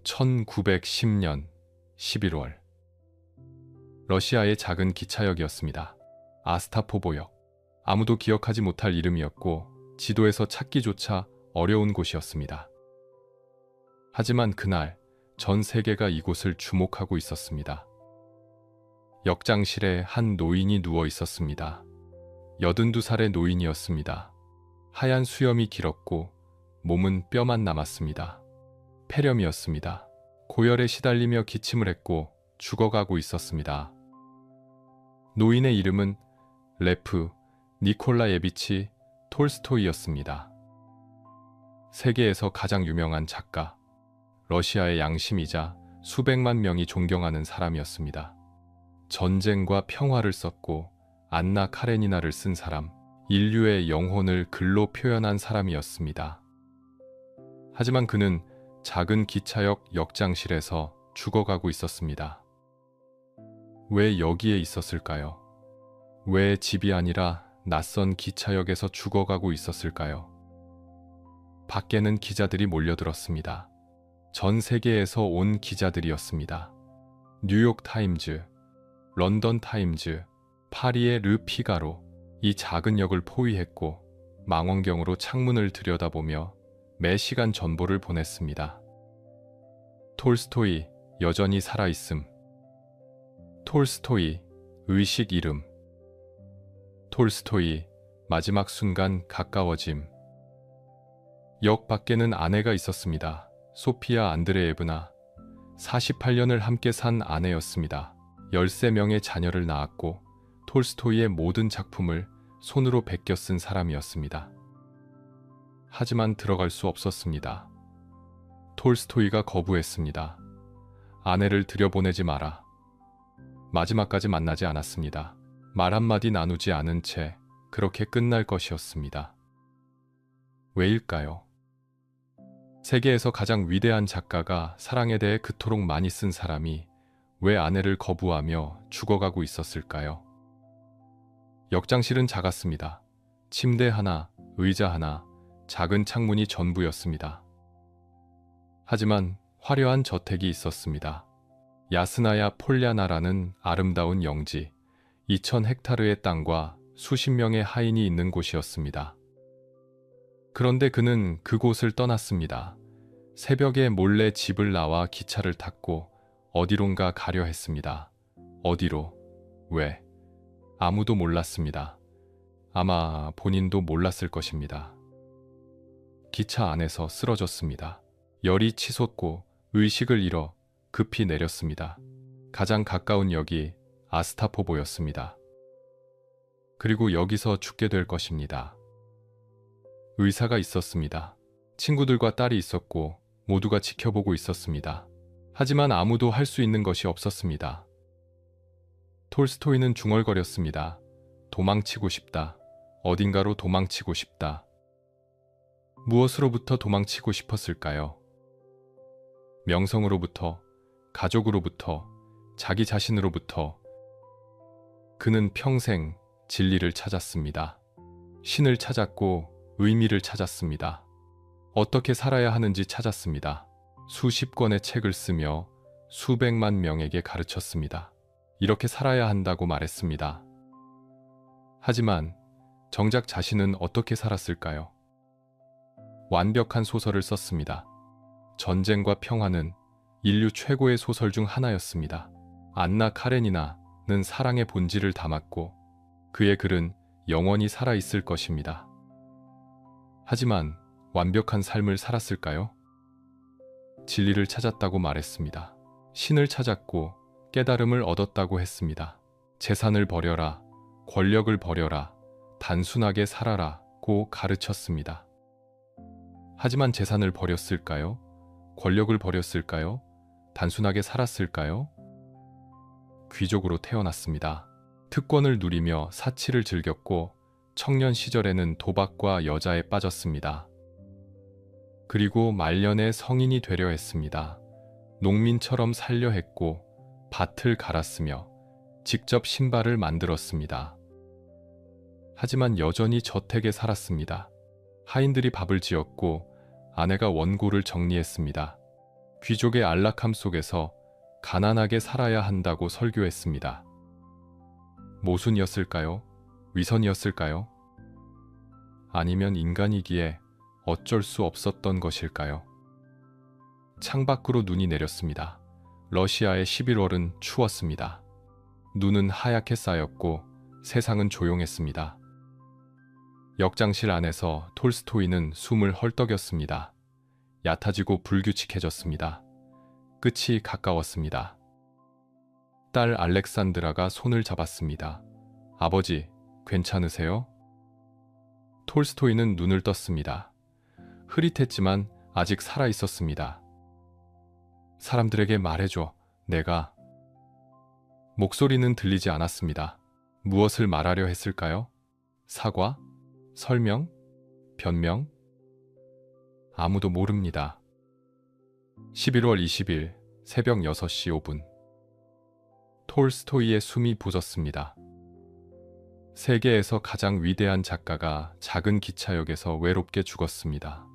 1910년 11월 러시아의 작은 기차역이었습니다. 아스타포보역. 아무도 기억하지 못할 이름이었고 지도에서 찾기조차 어려운 곳이었습니다. 하지만 그날 전 세계가 이곳을 주목하고 있었습니다. 역장실에 한 노인이 누워 있었습니다. 82살의 노인이었습니다. 하얀 수염이 길었고 몸은 뼈만 남았습니다. 폐렴이었습니다. 고열에 시달리며 기침을 했고 죽어가고 있었습니다. 노인의 이름은 레프 니콜라예비치 톨스토이였습니다. 세계에서 가장 유명한 작가, 러시아의 양심이자 수백만 명이 존경하는 사람이었습니다. 전쟁과 평화를 썼고 안나 카레니나를 쓴 사람, 인류의 영혼을 글로 표현한 사람이었습니다. 하지만 그는 작은 기차역 역장실에서 죽어가고 있었습니다. 왜 여기에 있었을까요? 왜 집이 아니라 낯선 기차역에서 죽어가고 있었을까요? 밖에는 기자들이 몰려들었습니다. 전 세계에서 온 기자들이었습니다. 뉴욕 타임즈, 런던 타임즈, 파리의 르 피가로, 이 작은 역을 포위했고 망원경으로 창문을 들여다보며 매 시간 전보를 보냈습니다. 톨스토이 여전히 살아있음. 톨스토이 의식 잃음. 톨스토이 마지막 순간 가까워짐. 역 밖에는 아내가 있었습니다. 소피아 안드레예브나. 48년을 함께 산 아내였습니다. 13명의 자녀를 낳았고 톨스토이의 모든 작품을 손으로 베껴 쓴 사람이었습니다. 하지만 들어갈 수 없었습니다. 톨스토이가 거부했습니다. 아내를 들여보내지 마라. 마지막까지 만나지 않았습니다. 말 한마디 나누지 않은 채 그렇게 끝날 것이었습니다. 왜일까요? 세계에서 가장 위대한 작가가 사랑에 대해 그토록 많이 쓴 사람이 왜 아내를 거부하며 죽어가고 있었을까요? 역장실은 작았습니다. 침대 하나, 의자 하나, 작은 창문이 전부였습니다. 하지만 화려한 저택이 있었습니다. 야스나야 폴야나라는 아름다운 영지, 2000헥타르의 땅과 수십 명의 하인이 있는 곳이었습니다. 그런데 그는 그곳을 떠났습니다. 새벽에 몰래 집을 나와 기차를 탔고 어디론가 가려 했습니다. 어디로? 왜? 아무도 몰랐습니다. 아마 본인도 몰랐을 것입니다. 기차 안에서 쓰러졌습니다. 열이 치솟고 의식을 잃어 급히 내렸습니다. 가장 가까운 역이 아스타포보였습니다. 그리고 여기서 죽게 될 것입니다. 의사가 있었습니다. 친구들과 딸이 있었고 모두가 지켜보고 있었습니다. 하지만 아무도 할 수 있는 것이 없었습니다. 톨스토이는 중얼거렸습니다. 도망치고 싶다. 어딘가로 도망치고 싶다. 무엇으로부터 도망치고 싶었을까요? 명성으로부터, 가족으로부터, 자기 자신으로부터. 그는 평생 진리를 찾았습니다. 신을 찾았고 의미를 찾았습니다. 어떻게 살아야 하는지 찾았습니다. 수십 권의 책을 쓰며 수백만 명에게 가르쳤습니다. 이렇게 살아야 한다고 말했습니다. 하지만 정작 자신은 어떻게 살았을까요? 완벽한 소설을 썼습니다. 전쟁과 평화는 인류 최고의 소설 중 하나였습니다. 안나 카레니나는 사랑의 본질을 담았고 그의 글은 영원히 살아있을 것입니다. 하지만 완벽한 삶을 살았을까요? 진리를 찾았다고 말했습니다. 신을 찾았고 깨달음을 얻었다고 했습니다. 재산을 버려라, 권력을 버려라, 단순하게 살아라고 가르쳤습니다. 하지만 재산을 버렸을까요? 권력을 버렸을까요? 단순하게 살았을까요? 귀족으로 태어났습니다. 특권을 누리며 사치를 즐겼고 청년 시절에는 도박과 여자에 빠졌습니다. 그리고 말년에 성인이 되려 했습니다. 농민처럼 살려 했고 밭을 갈았으며 직접 신발을 만들었습니다. 하지만 여전히 저택에 살았습니다. 하인들이 밥을 지었고 아내가 원고를 정리했습니다. 귀족의 안락함 속에서 가난하게 살아야 한다고 설교했습니다. 모순이었을까요? 위선이었을까요? 아니면 인간이기에 어쩔 수 없었던 것일까요? 창밖으로 눈이 내렸습니다. 러시아의 11월은 추웠습니다. 눈은 하얗게 쌓였고 세상은 조용했습니다. 역장실 안에서 톨스토이는 숨을 헐떡였습니다. 얕아지고 불규칙해졌습니다. 끝이 가까웠습니다. 딸 알렉산드라가 손을 잡았습니다. 아버지, 괜찮으세요? 톨스토이는 눈을 떴습니다. 흐릿했지만 아직 살아 있었습니다. 사람들에게 말해줘. 내가... 목소리는 들리지 않았습니다. 무엇을 말하려 했을까요? 사과? 설명? 변명? 아무도 모릅니다. 11월 20일 새벽 6시 5분 톨스토이의 숨이 부졌습니다. 세계에서 가장 위대한 작가가 작은 기차역에서 외롭게 죽었습니다.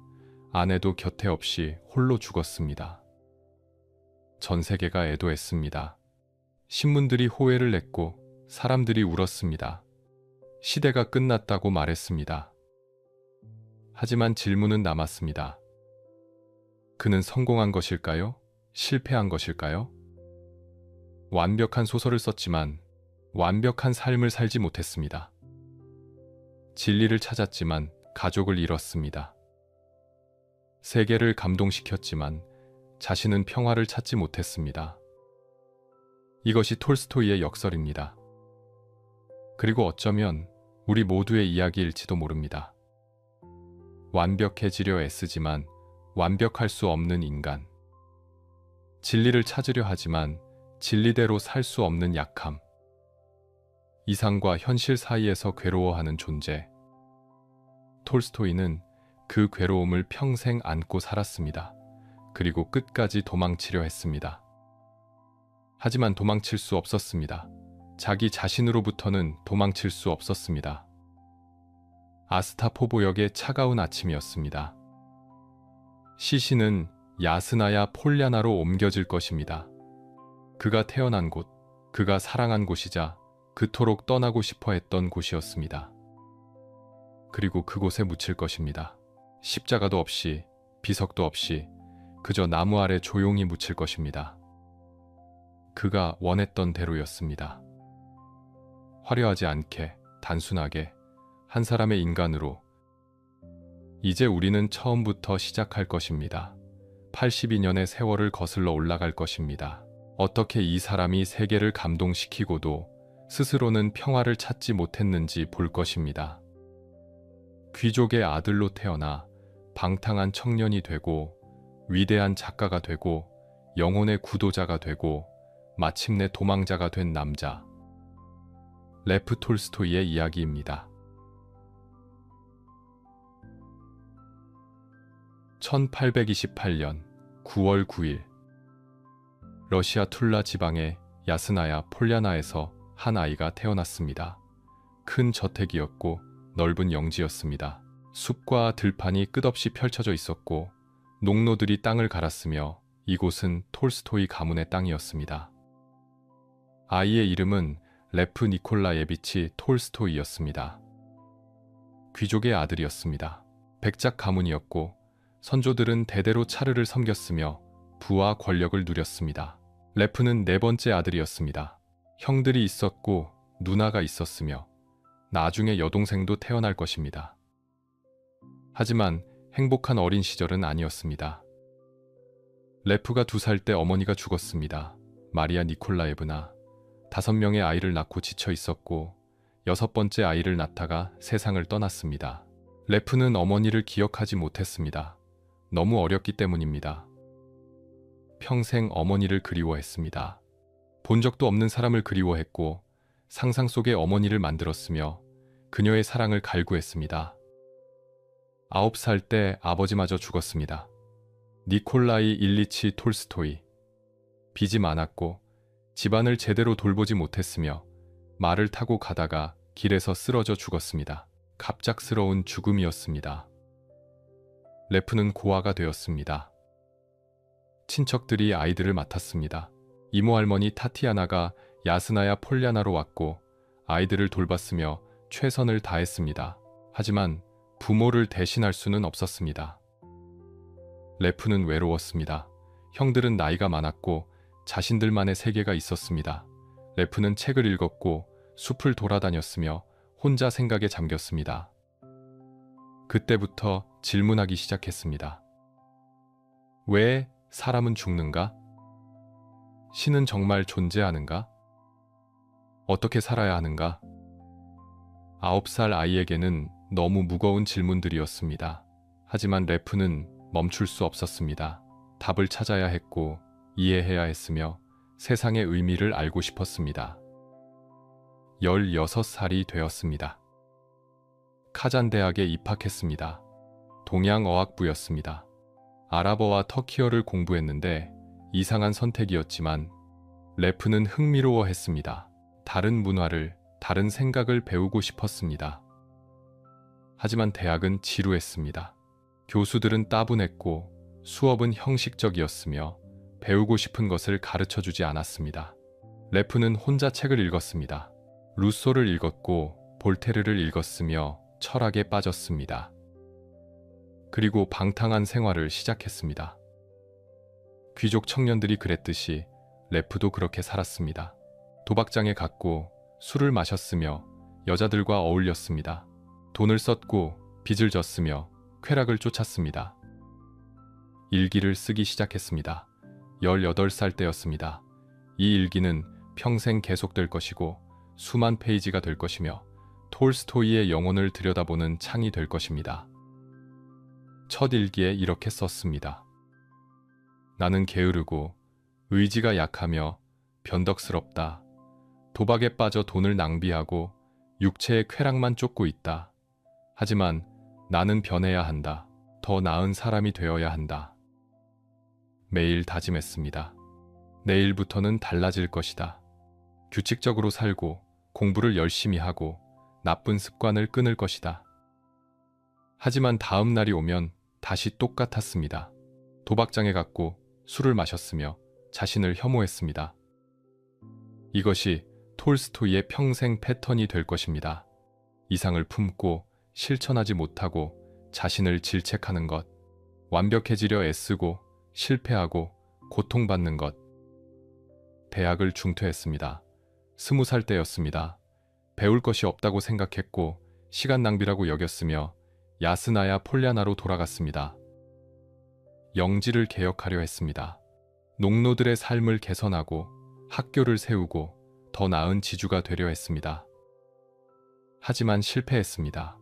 아내도 곁에 없이 홀로 죽었습니다. 전 세계가 애도했습니다. 신문들이 호해를 냈고 사람들이 울었습니다. 시대가 끝났다고 말했습니다. 하지만 질문은 남았습니다. 그는 성공한 것일까요? 실패한 것일까요? 완벽한 소설을 썼지만 완벽한 삶을 살지 못했습니다. 진리를 찾았지만 가족을 잃었습니다. 세계를 감동시켰지만 자신은 평화를 찾지 못했습니다. 이것이 톨스토이의 역설입니다. 그리고 어쩌면 우리 모두의 이야기일지도 모릅니다. 완벽해지려 애쓰지만 완벽할 수 없는 인간. 진리를 찾으려 하지만 진리대로 살 수 없는 약함. 이상과 현실 사이에서 괴로워하는 존재. 톨스토이는 그 괴로움을 평생 안고 살았습니다. 그리고 끝까지 도망치려 했습니다. 하지만 도망칠 수 없었습니다. 자기 자신으로부터는 도망칠 수 없었습니다. 아스타포보역의 차가운 아침이었습니다. 시신은 야스나야 폴야나로 옮겨질 것입니다. 그가 태어난 곳, 그가 사랑한 곳이자 그토록 떠나고 싶어 했던 곳이었습니다. 그리고 그곳에 묻힐 것입니다. 십자가도 없이, 비석도 없이 그저 나무 아래 조용히 묻힐 것입니다. 그가 원했던 대로였습니다. 화려하지 않게, 단순하게 한 사람의 인간으로. 이제 우리는 처음부터 시작할 것입니다. 82년의 세월을 거슬러 올라갈 것입니다. 어떻게 이 사람이 세계를 감동시키고도 스스로는 평화를 찾지 못했는지 볼 것입니다. 귀족의 아들로 태어나 방탕한 청년이 되고 위대한 작가가 되고 영혼의 구도자가 되고 마침내 도망자가 된 남자. 레프 톨스토이의 이야기입니다. 1828년 9월 9일 러시아 툴라 지방의 야스나야 폴야나에서 한 아이가 태어났습니다. 큰 저택이었고 넓은 영지였습니다. 숲과 들판이 끝없이 펼쳐져 있었고 농노들이 땅을 갈았으며 이곳은 톨스토이 가문의 땅이었습니다. 아이의 이름은 레프 니콜라예비치 톨스토이였습니다. 귀족의 아들이었습니다. 백작 가문이었고 선조들은 대대로 차르를 섬겼으며 부와 권력을 누렸습니다. 레프는 네 번째 아들이었습니다. 형들이 있었고 누나가 있었으며 나중에 여동생도 태어날 것입니다. 하지만 행복한 어린 시절은 아니었습니다. 레프가 2살 때 어머니가 죽었습니다. 마리아 니콜라예브나 5명의 아이를 낳고 지쳐 있었고 6번째 아이를 낳다가 세상을 떠났습니다. 레프는 어머니를 기억하지 못했습니다. 너무 어렸기 때문입니다. 평생 어머니를 그리워했습니다. 본 적도 없는 사람을 그리워했고 상상 속의 어머니를 만들었으며 그녀의 사랑을 갈구했습니다. 9살 때 아버지마저 죽었습니다. 니콜라이 일리치 톨스토이. 빚이 많았고 집안을 제대로 돌보지 못했으며 말을 타고 가다가 길에서 쓰러져 죽었습니다. 갑작스러운 죽음이었습니다. 레프는 고아가 되었습니다. 친척들이 아이들을 맡았습니다. 이모 할머니 타티아나가 야스나야 폴야나로 왔고 아이들을 돌봤으며 최선을 다했습니다. 하지만 부모를 대신할 수는 없었습니다. 레프는 외로웠습니다. 형들은 나이가 많았고 자신들만의 세계가 있었습니다. 레프는 책을 읽었고 숲을 돌아다녔으며 혼자 생각에 잠겼습니다. 그때부터 질문하기 시작했습니다. 왜 사람은 죽는가? 신은 정말 존재하는가? 어떻게 살아야 하는가? 9살 아이에게는 너무 무거운 질문들이었습니다. 하지만 레프는 멈출 수 없었습니다. 답을 찾아야 했고 이해해야 했으며 세상의 의미를 알고 싶었습니다. 16살이 되었습니다. 카잔 대학에 입학했습니다. 동양어학부였습니다. 아랍어와 터키어를 공부했는데 이상한 선택이었지만 레프는 흥미로워했습니다. 다른 문화를, 다른 생각을 배우고 싶었습니다. 하지만 대학은 지루했습니다. 교수들은 따분했고 수업은 형식적이었으며 배우고 싶은 것을 가르쳐주지 않았습니다. 레프는 혼자 책을 읽었습니다. 루소를 읽었고 볼테르를 읽었으며 철학에 빠졌습니다. 그리고 방탕한 생활을 시작했습니다. 귀족 청년들이 그랬듯이 레프도 그렇게 살았습니다. 도박장에 갔고 술을 마셨으며 여자들과 어울렸습니다. 돈을 썼고 빚을 졌으며 쾌락을 쫓았습니다. 일기를 쓰기 시작했습니다. 18살 때였습니다. 이 일기는 평생 계속될 것이고 수만 페이지가 될 것이며 톨스토이의 영혼을 들여다보는 창이 될 것입니다. 첫 일기에 이렇게 썼습니다. 나는 게으르고 의지가 약하며 변덕스럽다. 도박에 빠져 돈을 낭비하고 육체의 쾌락만 쫓고 있다. 하지만 나는 변해야 한다. 더 나은 사람이 되어야 한다. 매일 다짐했습니다. 내일부터는 달라질 것이다. 규칙적으로 살고 공부를 열심히 하고 나쁜 습관을 끊을 것이다. 하지만 다음 날이 오면 다시 똑같았습니다. 도박장에 갔고 술을 마셨으며 자신을 혐오했습니다. 이것이 톨스토이의 평생 패턴이 될 것입니다. 이상을 품고 실천하지 못하고 자신을 질책하는 것, 완벽해지려 애쓰고 실패하고 고통받는 것. 대학을 중퇴했습니다. 20살 때였습니다. 배울 것이 없다고 생각했고 시간 낭비라고 여겼으며 야스나야 폴야나로 돌아갔습니다. 영지를 개혁하려 했습니다. 농노들의 삶을 개선하고 학교를 세우고 더 나은 지주가 되려 했습니다. 하지만 실패했습니다.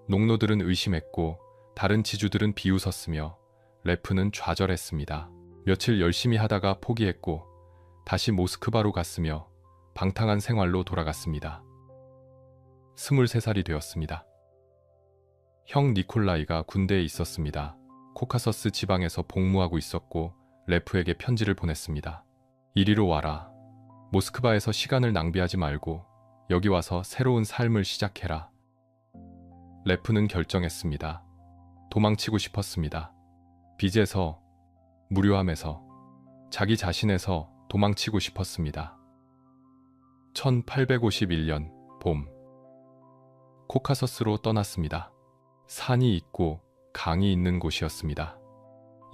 농노들은 의심했고 다른 지주들은 비웃었으며 레프는 좌절했습니다. 며칠 열심히 하다가 포기했고 다시 모스크바로 갔으며 방탕한 생활로 돌아갔습니다. 23살이 되었습니다. 형 니콜라이가 군대에 있었습니다. 코카서스 지방에서 복무하고 있었고 레프에게 편지를 보냈습니다. 이리로 와라. 모스크바에서 시간을 낭비하지 말고 여기 와서 새로운 삶을 시작해라. 레프는 결정했습니다. 도망치고 싶었습니다. 빚에서, 무료함에서, 자기 자신에서 도망치고 싶었습니다. 1851년 봄, 코카서스로 떠났습니다. 산이 있고 강이 있는 곳이었습니다.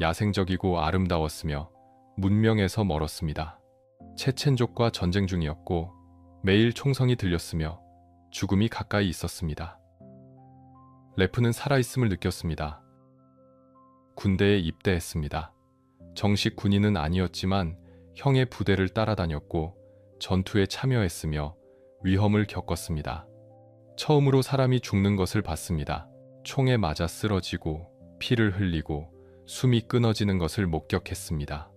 야생적이고 아름다웠으며 문명에서 멀었습니다. 체첸족과 전쟁 중이었고 매일 총성이 들렸으며 죽음이 가까이 있었습니다. 레프는 살아있음을 느꼈습니다. 군대에 입대했습니다. 정식 군인은 아니었지만 형의 부대를 따라다녔고 전투에 참여했으며 위험을 겪었습니다. 처음으로 사람이 죽는 것을 봤습니다. 총에 맞아 쓰러지고 피를 흘리고 숨이 끊어지는 것을 목격했습니다.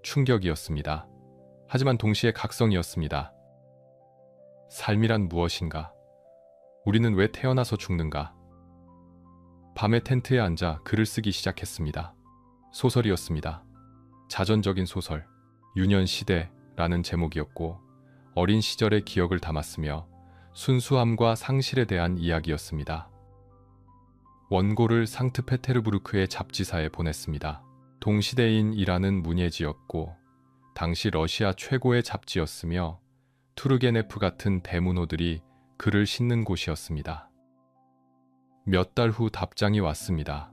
충격이었습니다. 하지만 동시에 각성이었습니다. 삶이란 무엇인가? 우리는 왜 태어나서 죽는가? 밤에 텐트에 앉아 글을 쓰기 시작했습니다. 소설이었습니다. 자전적인 소설, 유년시대라는 제목이었고 어린 시절의 기억을 담았으며 순수함과 상실에 대한 이야기였습니다. 원고를 상트페테르부르크의 잡지사에 보냈습니다. 동시대인이라는 문예지였고 당시 러시아 최고의 잡지였으며 투르게네프 같은 대문호들이 글을 싣는 곳이었습니다. 몇 달 후 답장이 왔습니다.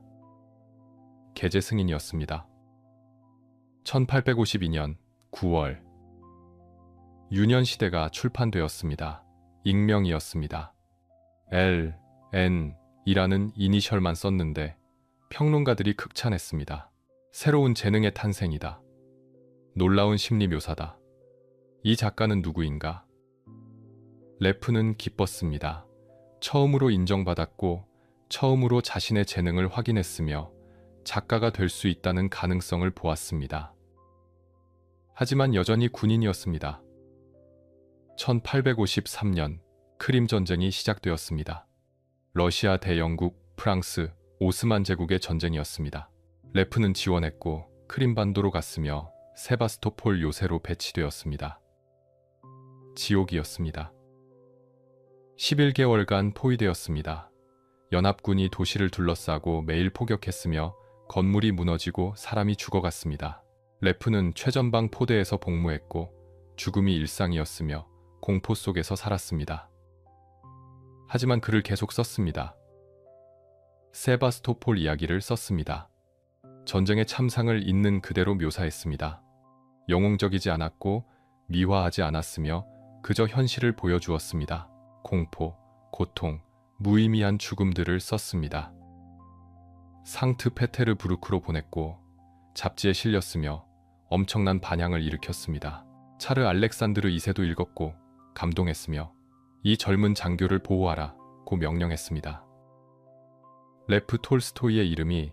게재 승인이었습니다. 1852년 9월 유년시대가 출판되었습니다. 익명이었습니다. L, N 이라는 이니셜만 썼는데 평론가들이 극찬했습니다. 새로운 재능의 탄생이다. 놀라운 심리 묘사다. 이 작가는 누구인가? 레프는 기뻤습니다. 처음으로 인정받았고 처음으로 자신의 재능을 확인했으며 작가가 될 수 있다는 가능성을 보았습니다. 하지만 여전히 군인이었습니다. 1853년 크림 전쟁이 시작되었습니다. 러시아 대 영국, 프랑스, 오스만 제국의 전쟁이었습니다. 레프는 지원했고 크림반도로 갔으며 세바스토폴 요새로 배치되었습니다. 지옥이었습니다. 11개월간 포위되었습니다. 연합군이 도시를 둘러싸고 매일 포격했으며 건물이 무너지고 사람이 죽어갔습니다. 레프는 최전방 포대에서 복무했고 죽음이 일상이었으며 공포 속에서 살았습니다. 하지만 글을 계속 썼습니다. 세바스토폴 이야기를 썼습니다. 전쟁의 참상을 있는 그대로 묘사했습니다. 영웅적이지 않았고 미화하지 않았으며 그저 현실을 보여주었습니다. 공포, 고통, 무의미한 죽음들을 썼습니다. 상트페테르부르크로 보냈고 잡지에 실렸으며 엄청난 반향을 일으켰습니다. 차르 알렉산드르 2세도 읽었고 감동했으며 이 젊은 장교를 보호하라고 명령했습니다. 레프 톨스토이의 이름이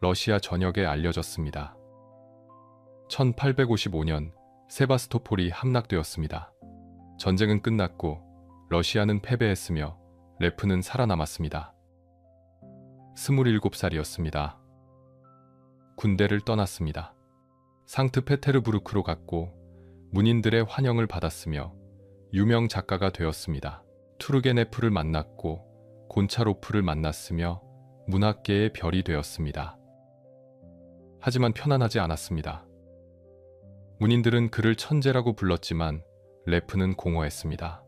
러시아 전역에 알려졌습니다. 1855년 세바스토폴이 함락되었습니다. 전쟁은 끝났고 러시아는 패배했으며 레프는 살아남았습니다. 27살이었습니다. 군대를 떠났습니다. 상트페테르부르크로 갔고 문인들의 환영을 받았으며 유명 작가가 되었습니다. 투르게네프를 만났고 곤차로프를 만났으며 문학계의 별이 되었습니다. 하지만 편안하지 않았습니다. 문인들은 그를 천재라고 불렀지만 레프는 공허했습니다.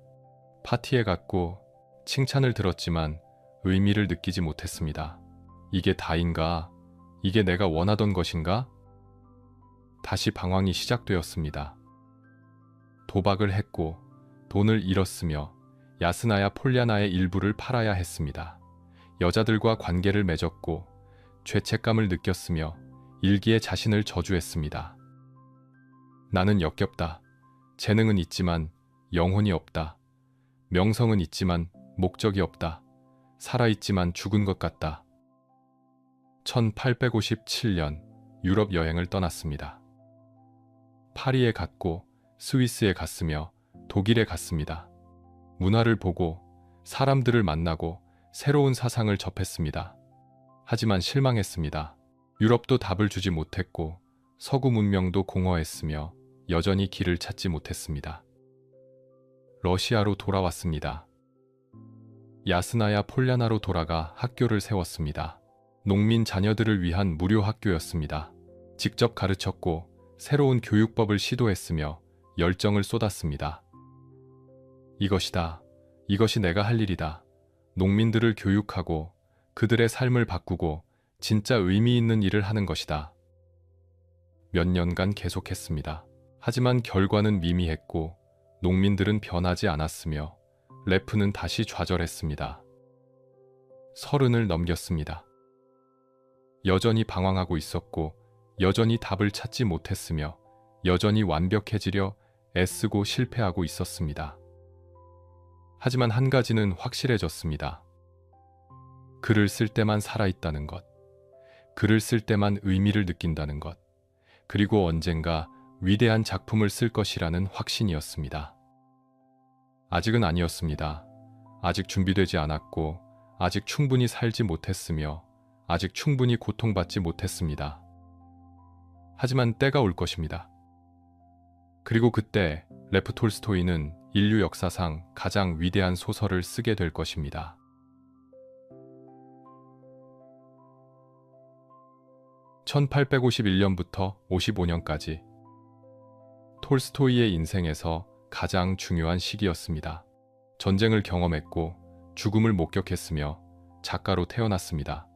파티에 갔고 칭찬을 들었지만 의미를 느끼지 못했습니다. 이게 다인가? 이게 내가 원하던 것인가? 다시 방황이 시작되었습니다. 도박을 했고 돈을 잃었으며 야스나야 폴리아나의 일부를 팔아야 했습니다. 여자들과 관계를 맺었고 죄책감을 느꼈으며 일기에 자신을 저주했습니다. 나는 역겹다. 재능은 있지만 영혼이 없다. 명성은 있지만 목적이 없다. 살아있지만 죽은 것 같다. 1857년 유럽 여행을 떠났습니다. 파리에 갔고 스위스에 갔으며 독일에 갔습니다. 문화를 보고 사람들을 만나고 새로운 사상을 접했습니다. 하지만 실망했습니다. 유럽도 답을 주지 못했고 서구 문명도 공허했으며 여전히 길을 찾지 못했습니다. 러시아로 돌아왔습니다. 야스나야 폴리아나로 돌아가 학교를 세웠습니다. 농민 자녀들을 위한 무료 학교였습니다. 직접 가르쳤고 새로운 교육법을 시도했으며 열정을 쏟았습니다. 이것이다. 이것이 내가 할 일이다. 농민들을 교육하고 그들의 삶을 바꾸고 진짜 의미 있는 일을 하는 것이다. 몇 년간 계속했습니다. 하지만 결과는 미미했고 농민들은 변하지 않았으며 레프는 다시 좌절했습니다. 30을 넘겼습니다. 여전히 방황하고 있었고 여전히 답을 찾지 못했으며 여전히 완벽해지려 애쓰고 실패하고 있었습니다. 하지만 한 가지는 확실해졌습니다. 글을 쓸 때만 살아있다는 것, 글을 쓸 때만 의미를 느낀다는 것, 그리고 언젠가 위대한 작품을 쓸 것이라는 확신이었습니다. 아직은 아니었습니다. 아직 준비되지 않았고 아직 충분히 살지 못했으며 아직 충분히 고통받지 못했습니다. 하지만 때가 올 것입니다. 그리고 그때 레프 톨스토이는 인류 역사상 가장 위대한 소설을 쓰게 될 것입니다. 1851년부터 55년까지 톨스토이의 인생에서 가장 중요한 시기였습니다. 전쟁을 경험했고 죽음을 목격했으며 작가로 태어났습니다.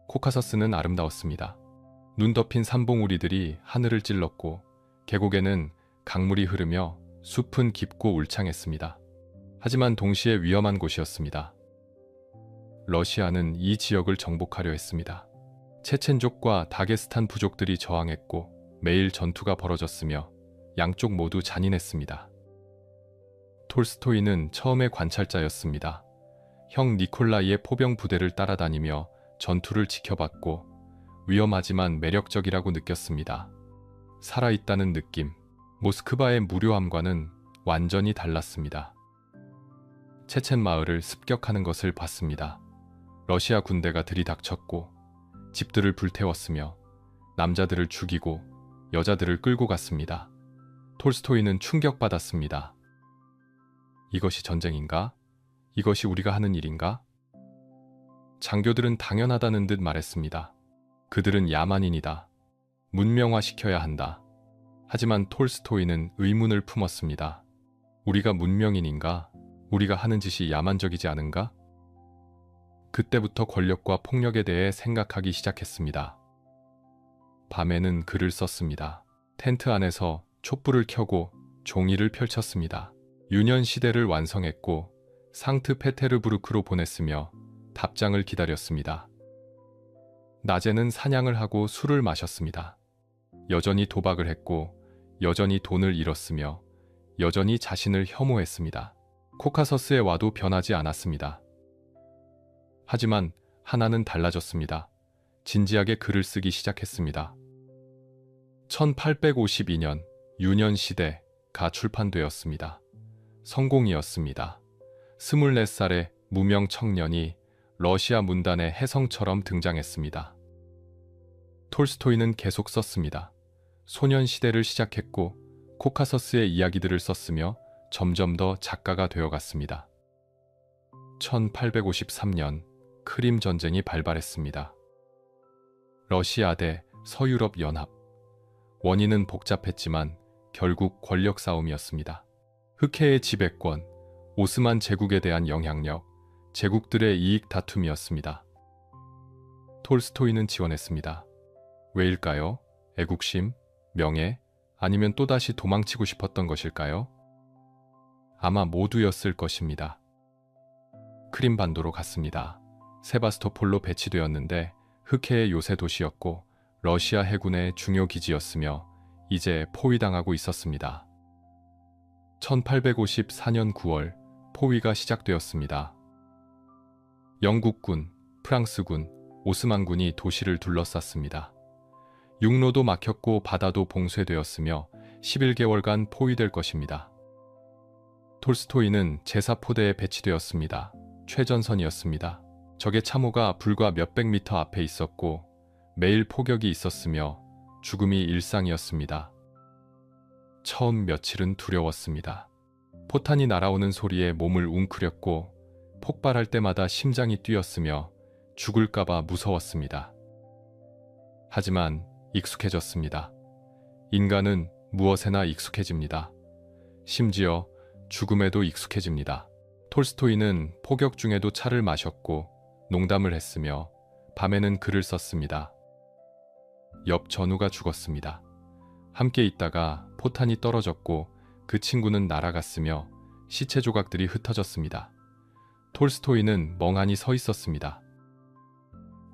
코카서스는 아름다웠습니다. 눈 덮인 산봉우리들이 하늘을 찔렀고 계곡에는 강물이 흐르며 숲은 깊고 울창했습니다. 하지만 동시에 위험한 곳이었습니다. 러시아는 이 지역을 정복하려 했습니다. 체첸족과 다게스탄 부족들이 저항했고 매일 전투가 벌어졌으며 양쪽 모두 잔인했습니다. 톨스토이는 처음에 관찰자였습니다. 형 니콜라이의 포병 부대를 따라다니며 전투를 지켜봤고 위험하지만 매력적이라고 느꼈습니다. 살아있다는 느낌, 모스크바의 무료함과는 완전히 달랐습니다. 체첸 마을을 습격하는 것을 봤습니다. 러시아 군대가 들이닥쳤고 집들을 불태웠으며 남자들을 죽이고 여자들을 끌고 갔습니다. 톨스토이는 충격받았습니다. 이것이 전쟁인가? 이것이 우리가 하는 일인가? 장교들은 당연하다는 듯 말했습니다. 그들은 야만인이다. 문명화시켜야 한다. 하지만 톨스토이는 의문을 품었습니다. 우리가 문명인인가? 우리가 하는 짓이 야만적이지 않은가? 그때부터 권력과 폭력에 대해 생각하기 시작했습니다. 밤에는 글을 썼습니다. 텐트 안에서 촛불을 켜고 종이를 펼쳤습니다. 유년 시대를 완성했고 상트페테르부르크로 보냈으며 답장을 기다렸습니다. 낮에는 사냥을 하고 술을 마셨습니다. 여전히 도박을 했고 여전히 돈을 잃었으며 여전히 자신을 혐오했습니다. 코카서스에 와도 변하지 않았습니다. 하지만 하나는 달라졌습니다. 진지하게 글을 쓰기 시작했습니다. 1852년 유년 시대가 출판되었습니다. 성공이었습니다. 24살의 무명 청년이 러시아 문단의 혜성처럼 등장했습니다. 톨스토이는 계속 썼습니다. 소년 시대를 시작했고 코카서스의 이야기들을 썼으며 점점 더 작가가 되어갔습니다. 1853년 크림 전쟁이 발발했습니다. 러시아 대 서유럽 연합. 원인은 복잡했지만 결국 권력 싸움이었습니다. 흑해의 지배권, 오스만 제국에 대한 영향력, 제국들의 이익 다툼이었습니다. 톨스토이는 지원했습니다. 왜일까요? 애국심, 명예, 아니면 또다시 도망치고 싶었던 것일까요? 아마 모두였을 것입니다. 크림반도로 갔습니다. 세바스토폴로 배치되었는데 흑해의 요새 도시였고 러시아 해군의 중요 기지였으며 이제 포위당하고 있었습니다. 1854년 9월 포위가 시작되었습니다. 영국군, 프랑스군, 오스만군이 도시를 둘러쌌습니다. 육로도 막혔고 바다도 봉쇄되었으며 11개월간 포위될 것입니다. 톨스토이는 제4포대에 배치되었습니다. 최전선이었습니다. 적의 참호가 불과 몇백 미터 앞에 있었고 매일 포격이 있었으며 죽음이 일상이었습니다. 처음 며칠은 두려웠습니다. 포탄이 날아오는 소리에 몸을 웅크렸고 폭발할 때마다 심장이 뛰었으며 죽을까봐 무서웠습니다. 하지만 익숙해졌습니다. 인간은 무엇에나 익숙해집니다. 심지어 죽음에도 익숙해집니다. 톨스토이는 포격 중에도 차를 마셨고 농담을 했으며 밤에는 글을 썼습니다. 옆 전우가 죽었습니다. 함께 있다가 포탄이 떨어졌고 그 친구는 날아갔으며 시체 조각들이 흩어졌습니다. 톨스토이는 멍하니 서 있었습니다.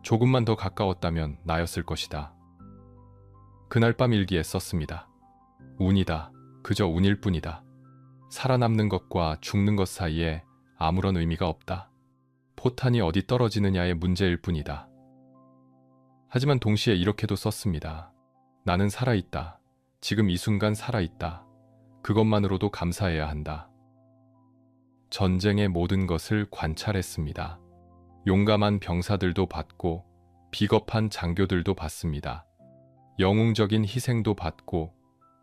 조금만 더 가까웠다면 나였을 것이다. 그날 밤 일기에 썼습니다. 운이다. 그저 운일 뿐이다. 살아남는 것과 죽는 것 사이에 아무런 의미가 없다. 포탄이 어디 떨어지느냐의 문제일 뿐이다. 하지만 동시에 이렇게도 썼습니다. 나는 살아있다. 지금 이 순간 살아있다. 그것만으로도 감사해야 한다. 전쟁의 모든 것을 관찰했습니다. 용감한 병사들도 봤고 비겁한 장교들도 봤습니다. 영웅적인 희생도 봤고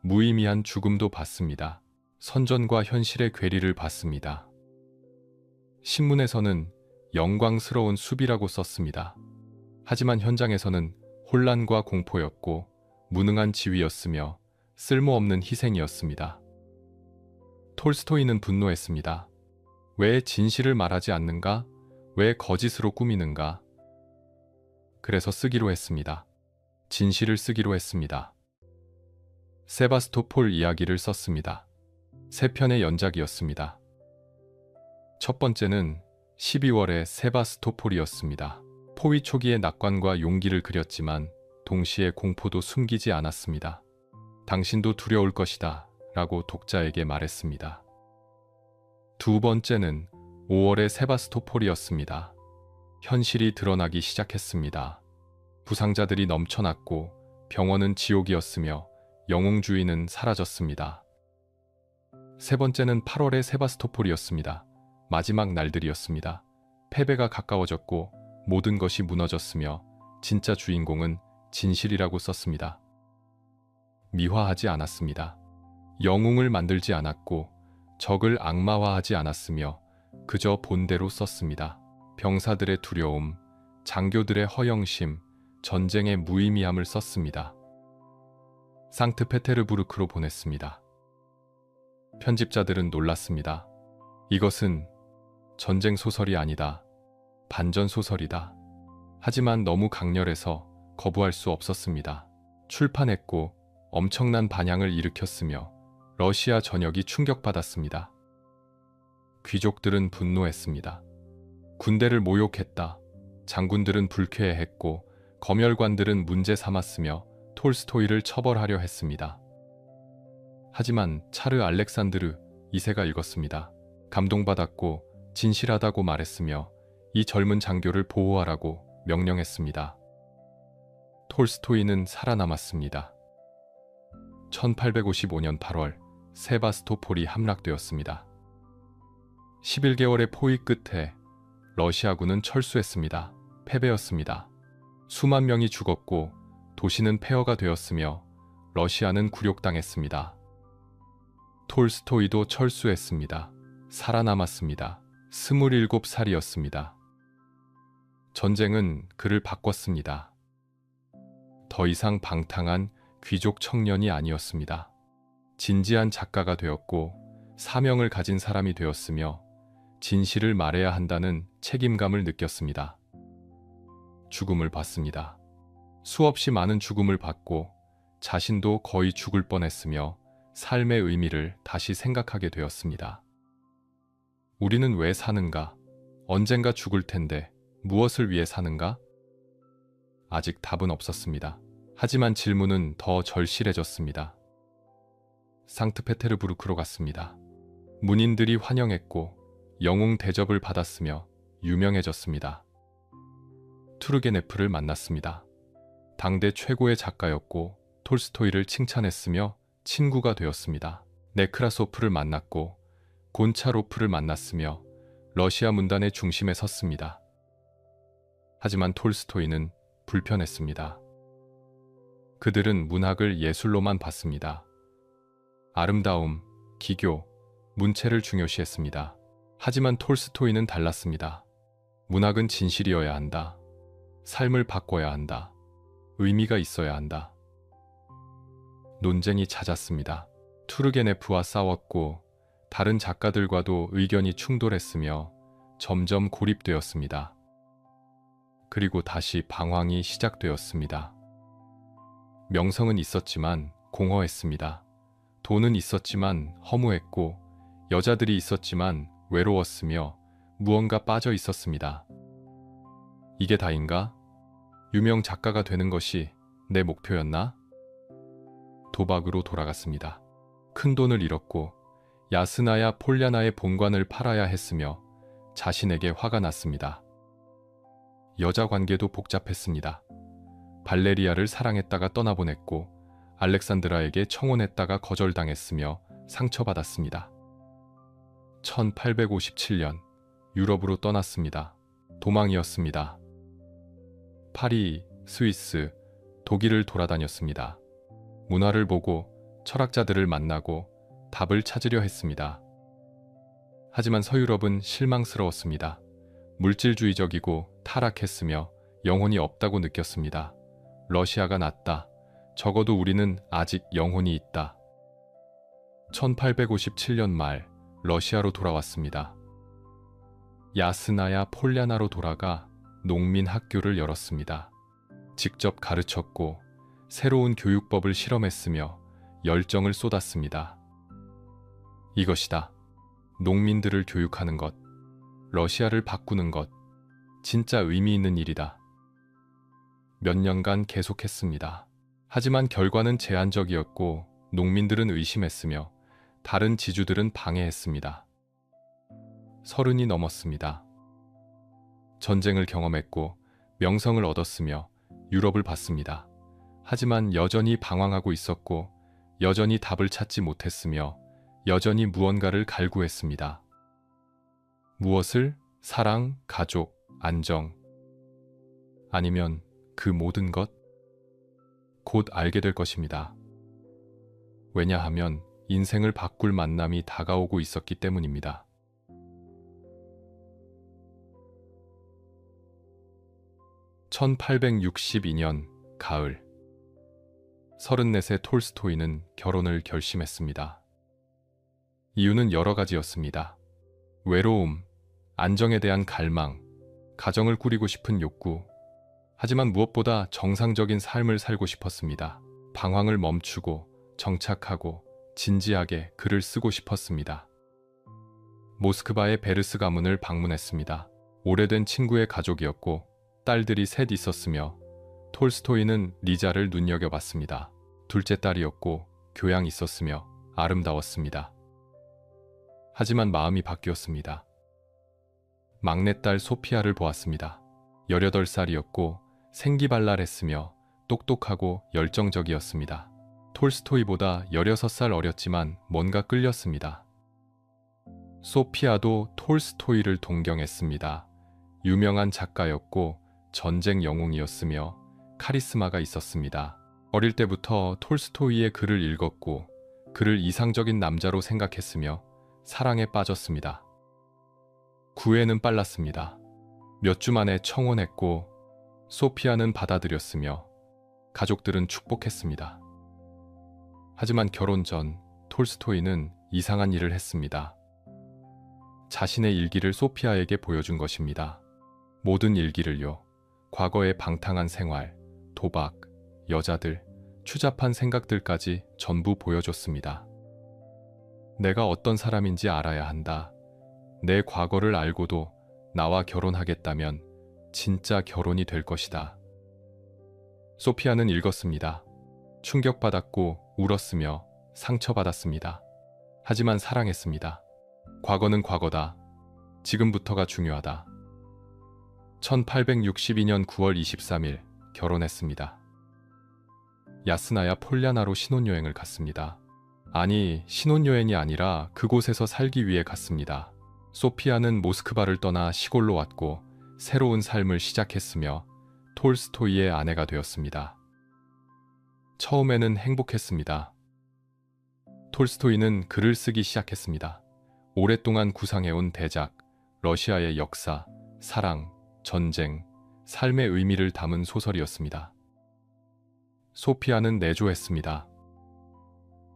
무의미한 죽음도 봤습니다. 선전과 현실의 괴리를 봤습니다. 신문에서는 영광스러운 수비라고 썼습니다. 하지만 현장에서는 혼란과 공포였고 무능한 지위였으며 쓸모없는 희생이었습니다. 톨스토이는 분노했습니다. 왜 진실을 말하지 않는가? 왜 거짓으로 꾸미는가? 그래서 쓰기로 했습니다. 진실을 쓰기로 했습니다. 세바스토폴 이야기를 썼습니다. 3편의 연작이었습니다. 첫 번째는 12월의 세바스토폴이었습니다. 포위 초기의 낙관과 용기를 그렸지만 동시에 공포도 숨기지 않았습니다. 당신도 두려울 것이다 라고 독자에게 말했습니다. 두 번째는 5월의 세바스토폴이었습니다. 현실이 드러나기 시작했습니다. 부상자들이 넘쳐났고 병원은 지옥이었으며 영웅주의는 사라졌습니다. 세 번째는 8월의 세바스토폴이었습니다. 마지막 날들이었습니다. 패배가 가까워졌고 모든 것이 무너졌으며 진짜 주인공은 진실이라고 썼습니다. 미화하지 않았습니다. 영웅을 만들지 않았고 적을 악마화하지 않았으며 그저 본대로 썼습니다. 병사들의 두려움, 장교들의 허영심, 전쟁의 무의미함을 썼습니다. 상트페테르부르크로 보냈습니다. 편집자들은 놀랐습니다. 이것은 전쟁 소설이 아니다. 반전 소설이다. 하지만 너무 강렬해서 거부할 수 없었습니다. 출판했고 엄청난 반향을 일으켰으며 러시아 전역이 충격받았습니다. 귀족들은 분노했습니다. 군대를 모욕했다. 장군들은 불쾌해했고 검열관들은 문제 삼았으며 톨스토이를 처벌하려 했습니다. 하지만 차르 알렉산드르 2세가 읽었습니다. 감동받았고 진실하다고 말했으며 이 젊은 장교를 보호하라고 명령했습니다. 톨스토이는 살아남았습니다. 1855년 8월 세바스토폴이 함락되었습니다. 11개월의 포위 끝에 러시아군은 철수했습니다. 패배였습니다. 수만 명이 죽었고 도시는 폐허가 되었으며 러시아는 굴욕당했습니다. 톨스토이도 철수했습니다. 살아남았습니다. 27살이었습니다. 전쟁은 그를 바꿨습니다. 더 이상 방탕한 귀족 청년이 아니었습니다. 진지한 작가가 되었고 사명을 가진 사람이 되었으며 진실을 말해야 한다는 책임감을 느꼈습니다. 죽음을 봤습니다. 수없이 많은 죽음을 봤고 자신도 거의 죽을 뻔했으며 삶의 의미를 다시 생각하게 되었습니다. 우리는 왜 사는가? 언젠가 죽을 텐데 무엇을 위해 사는가? 아직 답은 없었습니다. 하지만 질문은 더 절실해졌습니다. 상트페테르부르크로 갔습니다. 문인들이 환영했고 영웅 대접을 받았으며 유명해졌습니다. 투르게네프를 만났습니다. 당대 최고의 작가였고 톨스토이를 칭찬했으며 친구가 되었습니다. 네크라소프를 만났고 곤차로프를 만났으며 러시아 문단의 중심에 섰습니다. 하지만 톨스토이는 불편했습니다. 그들은 문학을 예술로만 봤습니다. 아름다움, 기교, 문체를 중요시했습니다. 하지만 톨스토이는 달랐습니다. 문학은 진실이어야 한다. 삶을 바꿔야 한다. 의미가 있어야 한다. 논쟁이 잦았습니다. 투르게네프와 싸웠고 다른 작가들과도 의견이 충돌했으며 점점 고립되었습니다. 그리고 다시 방황이 시작되었습니다. 명성은 있었지만 공허했습니다. 돈은 있었지만 허무했고 여자들이 있었지만 외로웠으며 무언가 빠져 있었습니다. 이게 다인가? 유명 작가가 되는 것이 내 목표였나? 도박으로 돌아갔습니다. 큰 돈을 잃었고 야스나야 폴야나의 본관을 팔아야 했으며 자신에게 화가 났습니다. 여자 관계도 복잡했습니다. 발레리아를 사랑했다가 떠나보냈고 알렉산드라에게 청혼했다가 거절당했으며 상처받았습니다. 1857년 유럽으로 떠났습니다. 도망이었습니다. 파리, 스위스, 독일을 돌아다녔습니다. 문화를 보고 철학자들을 만나고 답을 찾으려 했습니다. 하지만 서유럽은 실망스러웠습니다. 물질주의적이고 타락했으며 영혼이 없다고 느꼈습니다. 러시아가 낫다. 적어도 우리는 아직 영혼이 있다. 1857년 말 러시아로 돌아왔습니다. 야스나야 폴야나로 돌아가 농민 학교를 열었습니다. 직접 가르쳤고 새로운 교육법을 실험했으며 열정을 쏟았습니다. 이것이다. 농민들을 교육하는 것, 러시아를 바꾸는 것, 진짜 의미 있는 일이다. 몇 년간 계속했습니다. 하지만 결과는 제한적이었고 농민들은 의심했으며 다른 지주들은 방해했습니다. 30이 넘었습니다. 전쟁을 경험했고 명성을 얻었으며 유럽을 봤습니다. 하지만 여전히 방황하고 있었고 여전히 답을 찾지 못했으며 여전히 무언가를 갈구했습니다. 무엇을? 사랑, 가족, 안정. 아니면 그 모든 것? 곧 알게 될 것입니다. 왜냐하면 인생을 바꿀 만남이 다가오고 있었기 때문입니다. (1862년) 가을 34세 톨스토이는 결혼을 결심했습니다. 이유는 여러 가지였습니다. 외로움, 안정에 대한 갈망, 가정을 꾸리고 싶은 욕구, 하지만 무엇보다 정상적인 삶을 살고 싶었습니다. 방황을 멈추고 정착하고 진지하게 글을 쓰고 싶었습니다. 모스크바의 베르스 가문을 방문했습니다. 오래된 친구의 가족이었고 딸들이 셋 있었으며 톨스토이는 리자를 눈여겨봤습니다. 둘째 딸이었고 교양 있었으며 아름다웠습니다. 하지만 마음이 바뀌었습니다. 막내딸 소피아를 보았습니다. 18살이었고 생기발랄했으며 똑똑하고 열정적이었습니다. 톨스토이보다 16살 어렸지만 뭔가 끌렸습니다. 소피아도 톨스토이를 동경했습니다. 유명한 작가였고 전쟁 영웅이었으며 카리스마가 있었습니다. 어릴 때부터 톨스토이의 글을 읽었고 그를 이상적인 남자로 생각했으며 사랑에 빠졌습니다. 구애는 빨랐습니다. 몇 주 만에 청혼했고 소피아는 받아들였으며 가족들은 축복했습니다. 하지만 결혼 전 톨스토이는 이상한 일을 했습니다. 자신의 일기를 소피아에게 보여준 것입니다. 모든 일기를요. 과거의 방탕한 생활, 도박, 여자들, 추잡한 생각들까지 전부 보여줬습니다. 내가 어떤 사람인지 알아야 한다. 내 과거를 알고도 나와 결혼하겠다면 진짜 결혼이 될 것이다. 소피아는 읽었습니다. 충격받았고 울었으며 상처받았습니다. 하지만 사랑했습니다. 과거는 과거다. 지금부터가 중요하다. 1862년 9월 23일 결혼했습니다. 야스나야 폴야나로 신혼여행을 갔습니다. 아니, 신혼여행이 아니라 그곳에서 살기 위해 갔습니다. 소피아는 모스크바를 떠나 시골로 왔고 새로운 삶을 시작했으며 톨스토이의 아내가 되었습니다. 처음에는 행복했습니다. 톨스토이는 글을 쓰기 시작했습니다. 오랫동안 구상해온 대작, 러시아의 역사, 사랑, 전쟁, 삶의 의미를 담은 소설이었습니다. 소피아는 내조했습니다.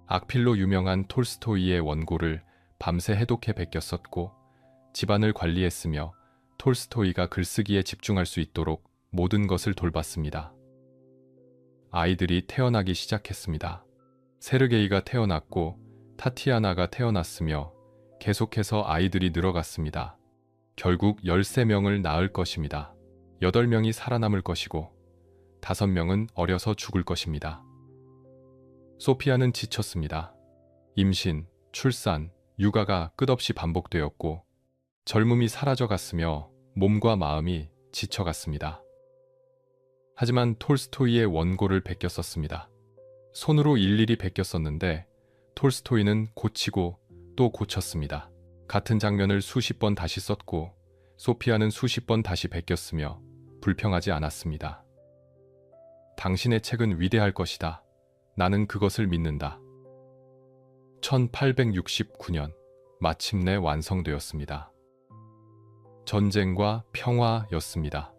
악필로 유명한 톨스토이의 원고를 밤새 해독해 베꼈었고 집안을 관리했으며 톨스토이가 글쓰기에 집중할 수 있도록 모든 것을 돌봤습니다. 아이들이 태어나기 시작했습니다. 세르게이가 태어났고 타티아나가 태어났으며 계속해서 아이들이 늘어갔습니다. 결국 13명을 낳을 것입니다. 8명이 살아남을 것이고 5명은 어려서 죽을 것입니다. 소피아는 지쳤습니다. 임신, 출산, 육아가 끝없이 반복되었고 젊음이 사라져갔으며 몸과 마음이 지쳐갔습니다. 하지만 톨스토이의 원고를 베꼈었습니다. 손으로 일일이 베꼈었는데 톨스토이는 고치고 또 고쳤습니다. 같은 장면을 수십 번 다시 썼고 소피아는 수십 번 다시 베꼈으며 불평하지 않았습니다. 당신의 책은 위대할 것이다. 나는 그것을 믿는다. 1869년 마침내 완성되었습니다. 전쟁과 평화였습니다.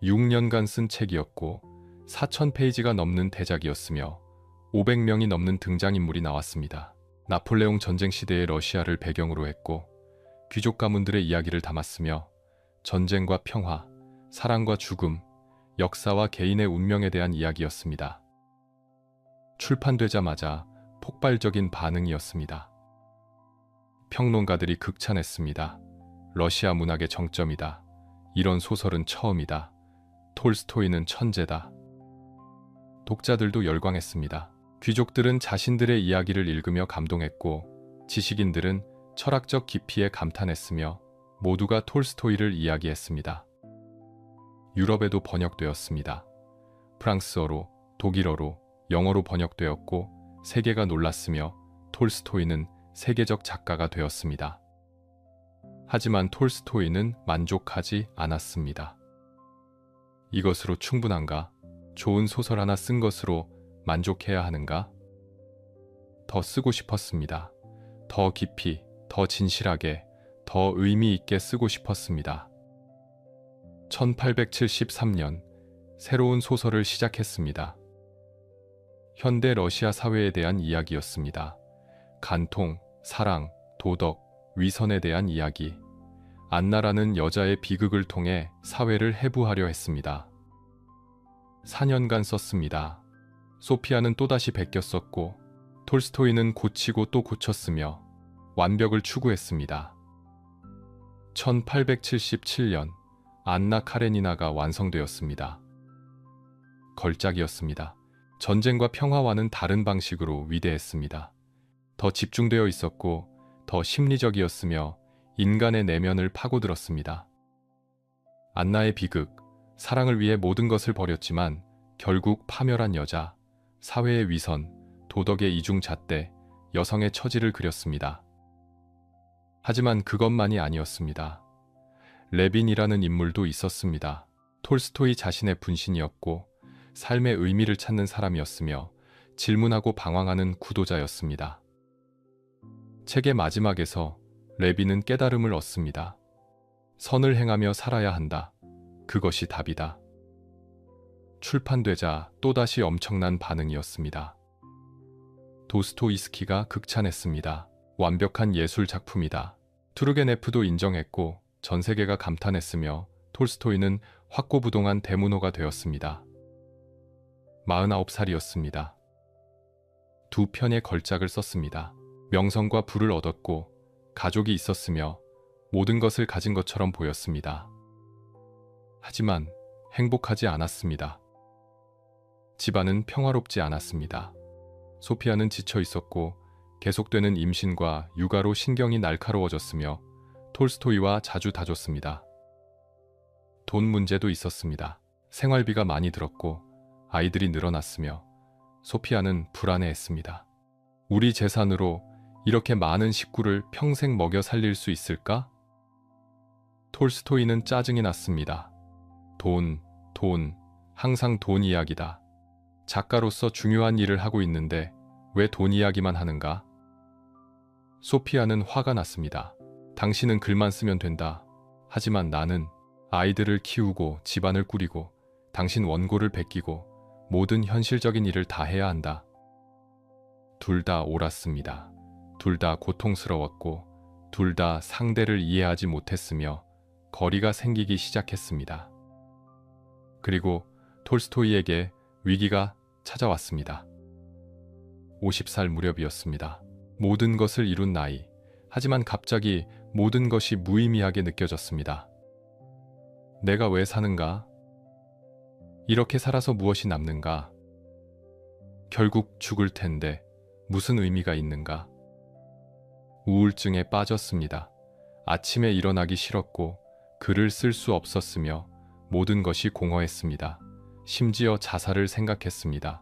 6년간 쓴 책이었고 4,000페이지가 넘는 대작이었으며 500명이 넘는 등장인물이 나왔습니다. 나폴레옹 전쟁 시대의 러시아를 배경으로 했고 귀족 가문들의 이야기를 담았으며 전쟁과 평화, 사랑과 죽음, 역사와 개인의 운명에 대한 이야기였습니다. 출판되자마자 폭발적인 반응이었습니다. 평론가들이 극찬했습니다. 러시아 문학의 정점이다. 이런 소설은 처음이다. 톨스토이는 천재다. 독자들도 열광했습니다. 귀족들은 자신들의 이야기를 읽으며 감동했고 지식인들은 철학적 깊이에 감탄했으며 모두가 톨스토이를 이야기했습니다. 유럽에도 번역되었습니다. 프랑스어로, 독일어로, 영어로 번역되었고 세계가 놀랐으며 톨스토이는 세계적 작가가 되었습니다. 하지만 톨스토이는 만족하지 않았습니다. 이것으로 충분한가? 좋은 소설 하나 쓴 것으로 만족해야 하는가? 더 쓰고 싶었습니다. 더 깊이, 더 진실하게, 더 의미 있게 쓰고 싶었습니다. 1873년 새로운 소설을 시작했습니다. 현대 러시아 사회에 대한 이야기였습니다. 간통, 사랑, 도덕, 위선에 대한 이야기. 안나라는 여자의 비극을 통해 사회를 해부하려 했습니다. 4년간 썼습니다. 소피아는 또다시 베꼈었고 톨스토이는 고치고 또 고쳤으며 완벽을 추구했습니다. 1877년 안나 카레니나가 완성되었습니다. 걸작이었습니다. 전쟁과 평화와는 다른 방식으로 위대했습니다. 더 집중되어 있었고 더 심리적이었으며 인간의 내면을 파고들었습니다. 안나의 비극, 사랑을 위해 모든 것을 버렸지만 결국 파멸한 여자, 사회의 위선, 도덕의 이중잣대, 여성의 처지를 그렸습니다. 하지만 그것만이 아니었습니다. 레빈이라는 인물도 있었습니다. 톨스토이 자신의 분신이었고 삶의 의미를 찾는 사람이었으며 질문하고 방황하는 구도자였습니다. 책의 마지막에서 레빈은 깨달음을 얻습니다. 선을 행하며 살아야 한다. 그것이 답이다. 출판되자 또다시 엄청난 반응이었습니다. 도스토이스키가 극찬했습니다. 완벽한 예술 작품이다. 투르게네프도 인정했고 전 세계가 감탄했으며 톨스토이는 확고부동한 대문호가 되었습니다. 49살이었습니다. 두 편의 걸작을 썼습니다. 명성과 부를 얻었고 가족이 있었으며 모든 것을 가진 것처럼 보였습니다. 하지만 행복하지 않았습니다. 집안은 평화롭지 않았습니다. 소피아는 지쳐 있었고 계속되는 임신과 육아로 신경이 날카로워졌으며 톨스토이와 자주 다퉜습니다. 돈 문제도 있었습니다. 생활비가 많이 들었고 아이들이 늘어났으며 소피아는 불안해했습니다. 우리 재산으로 이렇게 많은 식구를 평생 먹여 살릴 수 있을까? 톨스토이는 짜증이 났습니다. 돈, 항상 돈 이야기다. 작가로서 중요한 일을 하고 있는데 왜 돈 이야기만 하는가? 소피아는 화가 났습니다. 당신은 글만 쓰면 된다. 하지만 나는 아이들을 키우고 집안을 꾸리고 당신 원고를 베끼고 모든 현실적인 일을 다 해야 한다. 둘 다 옳았습니다. 둘 다 고통스러웠고 둘 다 상대를 이해하지 못했으며 거리가 생기기 시작했습니다. 그리고 톨스토이에게 위기가 찾아왔습니다. 50살 무렵이었습니다. 모든 것을 이룬 나이. 하지만 갑자기 모든 것이 무의미하게 느껴졌습니다. 내가 왜 사는가? 이렇게 살아서 무엇이 남는가? 결국 죽을 텐데 무슨 의미가 있는가? 우울증에 빠졌습니다. 아침에 일어나기 싫었고 글을 쓸 수 없었으며 모든 것이 공허했습니다. 심지어 자살을 생각했습니다.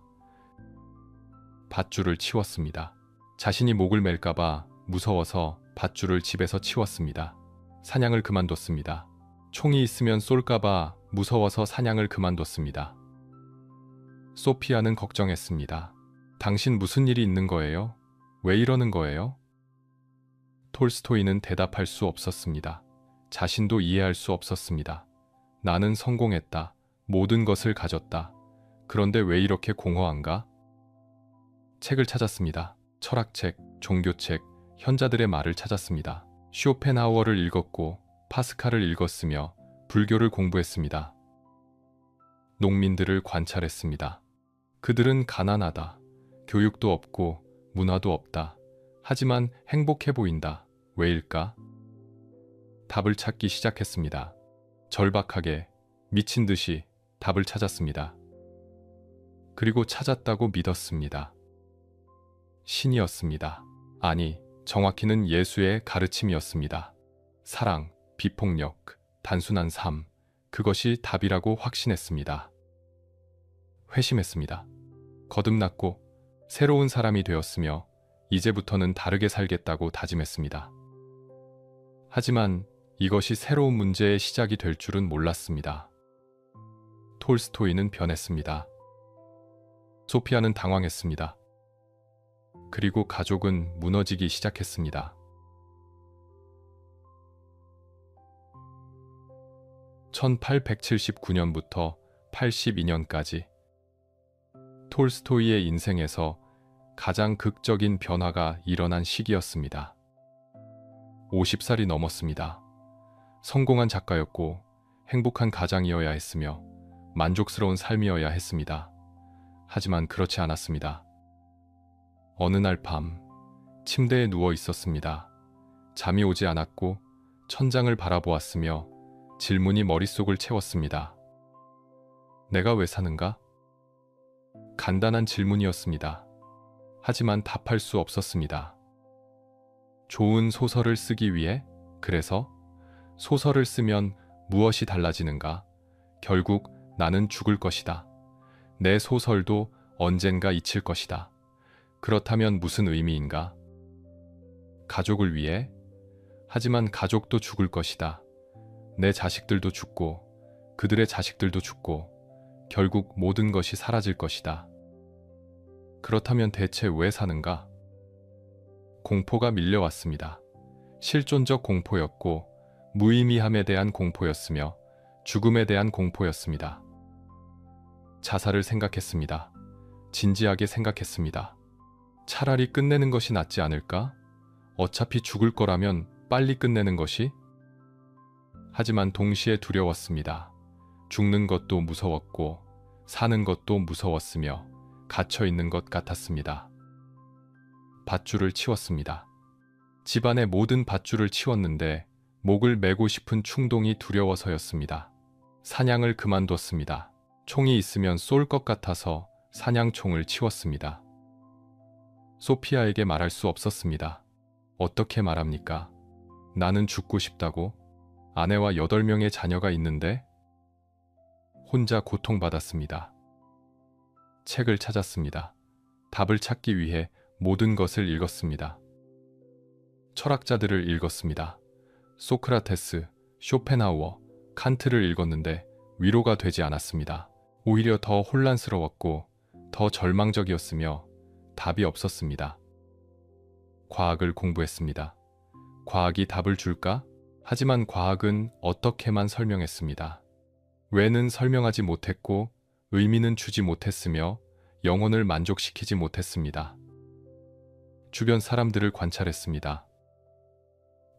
밧줄을 치웠습니다. 자신이 목을 맬까봐 무서워서 밧줄을 집에서 치웠습니다. 사냥을 그만뒀습니다. 총이 있으면 쏠까봐 무서워서 사냥을 그만뒀습니다. 소피아는 걱정했습니다. 당신 무슨 일이 있는 거예요? 왜 이러는 거예요? 톨스토이는 대답할 수 없었습니다. 자신도 이해할 수 없었습니다. 나는 성공했다. 모든 것을 가졌다. 그런데 왜 이렇게 공허한가? 책을 찾았습니다. 철학책, 종교책, 현자들의 말을 찾았습니다. 쇼펜하우어를 읽었고 파스칼을 읽었으며 불교를 공부했습니다. 농민들을 관찰했습니다. 그들은 가난하다. 교육도 없고 문화도 없다. 하지만 행복해 보인다. 왜일까? 답을 찾기 시작했습니다. 절박하게, 미친 듯이 답을 찾았습니다. 그리고 찾았다고 믿었습니다. 신이었습니다. 아니, 정확히는 예수의 가르침이었습니다. 사랑, 비폭력, 단순한 삶, 그것이 답이라고 확신했습니다. 회심했습니다. 거듭났고 새로운 사람이 되었으며 이제부터는 다르게 살겠다고 다짐했습니다. 하지만 이것이 새로운 문제의 시작이 될 줄은 몰랐습니다. 톨스토이는 변했습니다. 소피아는 당황했습니다. 그리고 가족은 무너지기 시작했습니다. 1879년부터 82년까지 톨스토이의 인생에서 가장 극적인 변화가 일어난 시기였습니다. 50살이 넘었습니다. 성공한 작가였고 행복한 가장이어야 했으며 만족스러운 삶이어야 했습니다. 하지만 그렇지 않았습니다. 어느 날 밤 침대에 누워 있었습니다. 잠이 오지 않았고 천장을 바라보았으며 질문이 머릿속을 채웠습니다. 내가 왜 사는가? 간단한 질문이었습니다. 하지만 답할 수 없었습니다. 좋은 소설을 쓰기 위해? 그래서? 소설을 쓰면 무엇이 달라지는가? 결국 나는 죽을 것이다. 내 소설도 언젠가 잊힐 것이다. 그렇다면 무슨 의미인가? 가족을 위해? 하지만 가족도 죽을 것이다. 내 자식들도 죽고 그들의 자식들도 죽고 결국 모든 것이 사라질 것이다. 그렇다면 대체 왜 사는가? 공포가 밀려왔습니다. 실존적 공포였고 무의미함에 대한 공포였으며 죽음에 대한 공포였습니다. 자살을 생각했습니다. 진지하게 생각했습니다. 차라리 끝내는 것이 낫지 않을까? 어차피 죽을 거라면 빨리 끝내는 것이? 하지만 동시에 두려웠습니다. 죽는 것도 무서웠고 사는 것도 무서웠으며 갇혀 있는 것 같았습니다. 밧줄을 치웠습니다. 집안의 모든 밧줄을 치웠는데 목을 메고 싶은 충동이 두려워서였습니다. 사냥을 그만뒀습니다. 총이 있으면 쏠 것 같아서 사냥총을 치웠습니다. 소피아에게 말할 수 없었습니다. 어떻게 말합니까? 나는 죽고 싶다고? 아내와 8명의 자녀가 있는데? 혼자 고통받았습니다. 책을 찾았습니다. 답을 찾기 위해 모든 것을 읽었습니다. 철학자들을 읽었습니다. 소크라테스, 쇼펜하우어, 칸트를 읽었는데 위로가 되지 않았습니다. 오히려 더 혼란스러웠고 더 절망적이었으며 답이 없었습니다. 과학을 공부했습니다. 과학이 답을 줄까? 하지만 과학은 어떻게만 설명했습니다. 왜는 설명하지 못했고 의미는 주지 못했으며 영혼을 만족시키지 못했습니다. 주변 사람들을 관찰했습니다.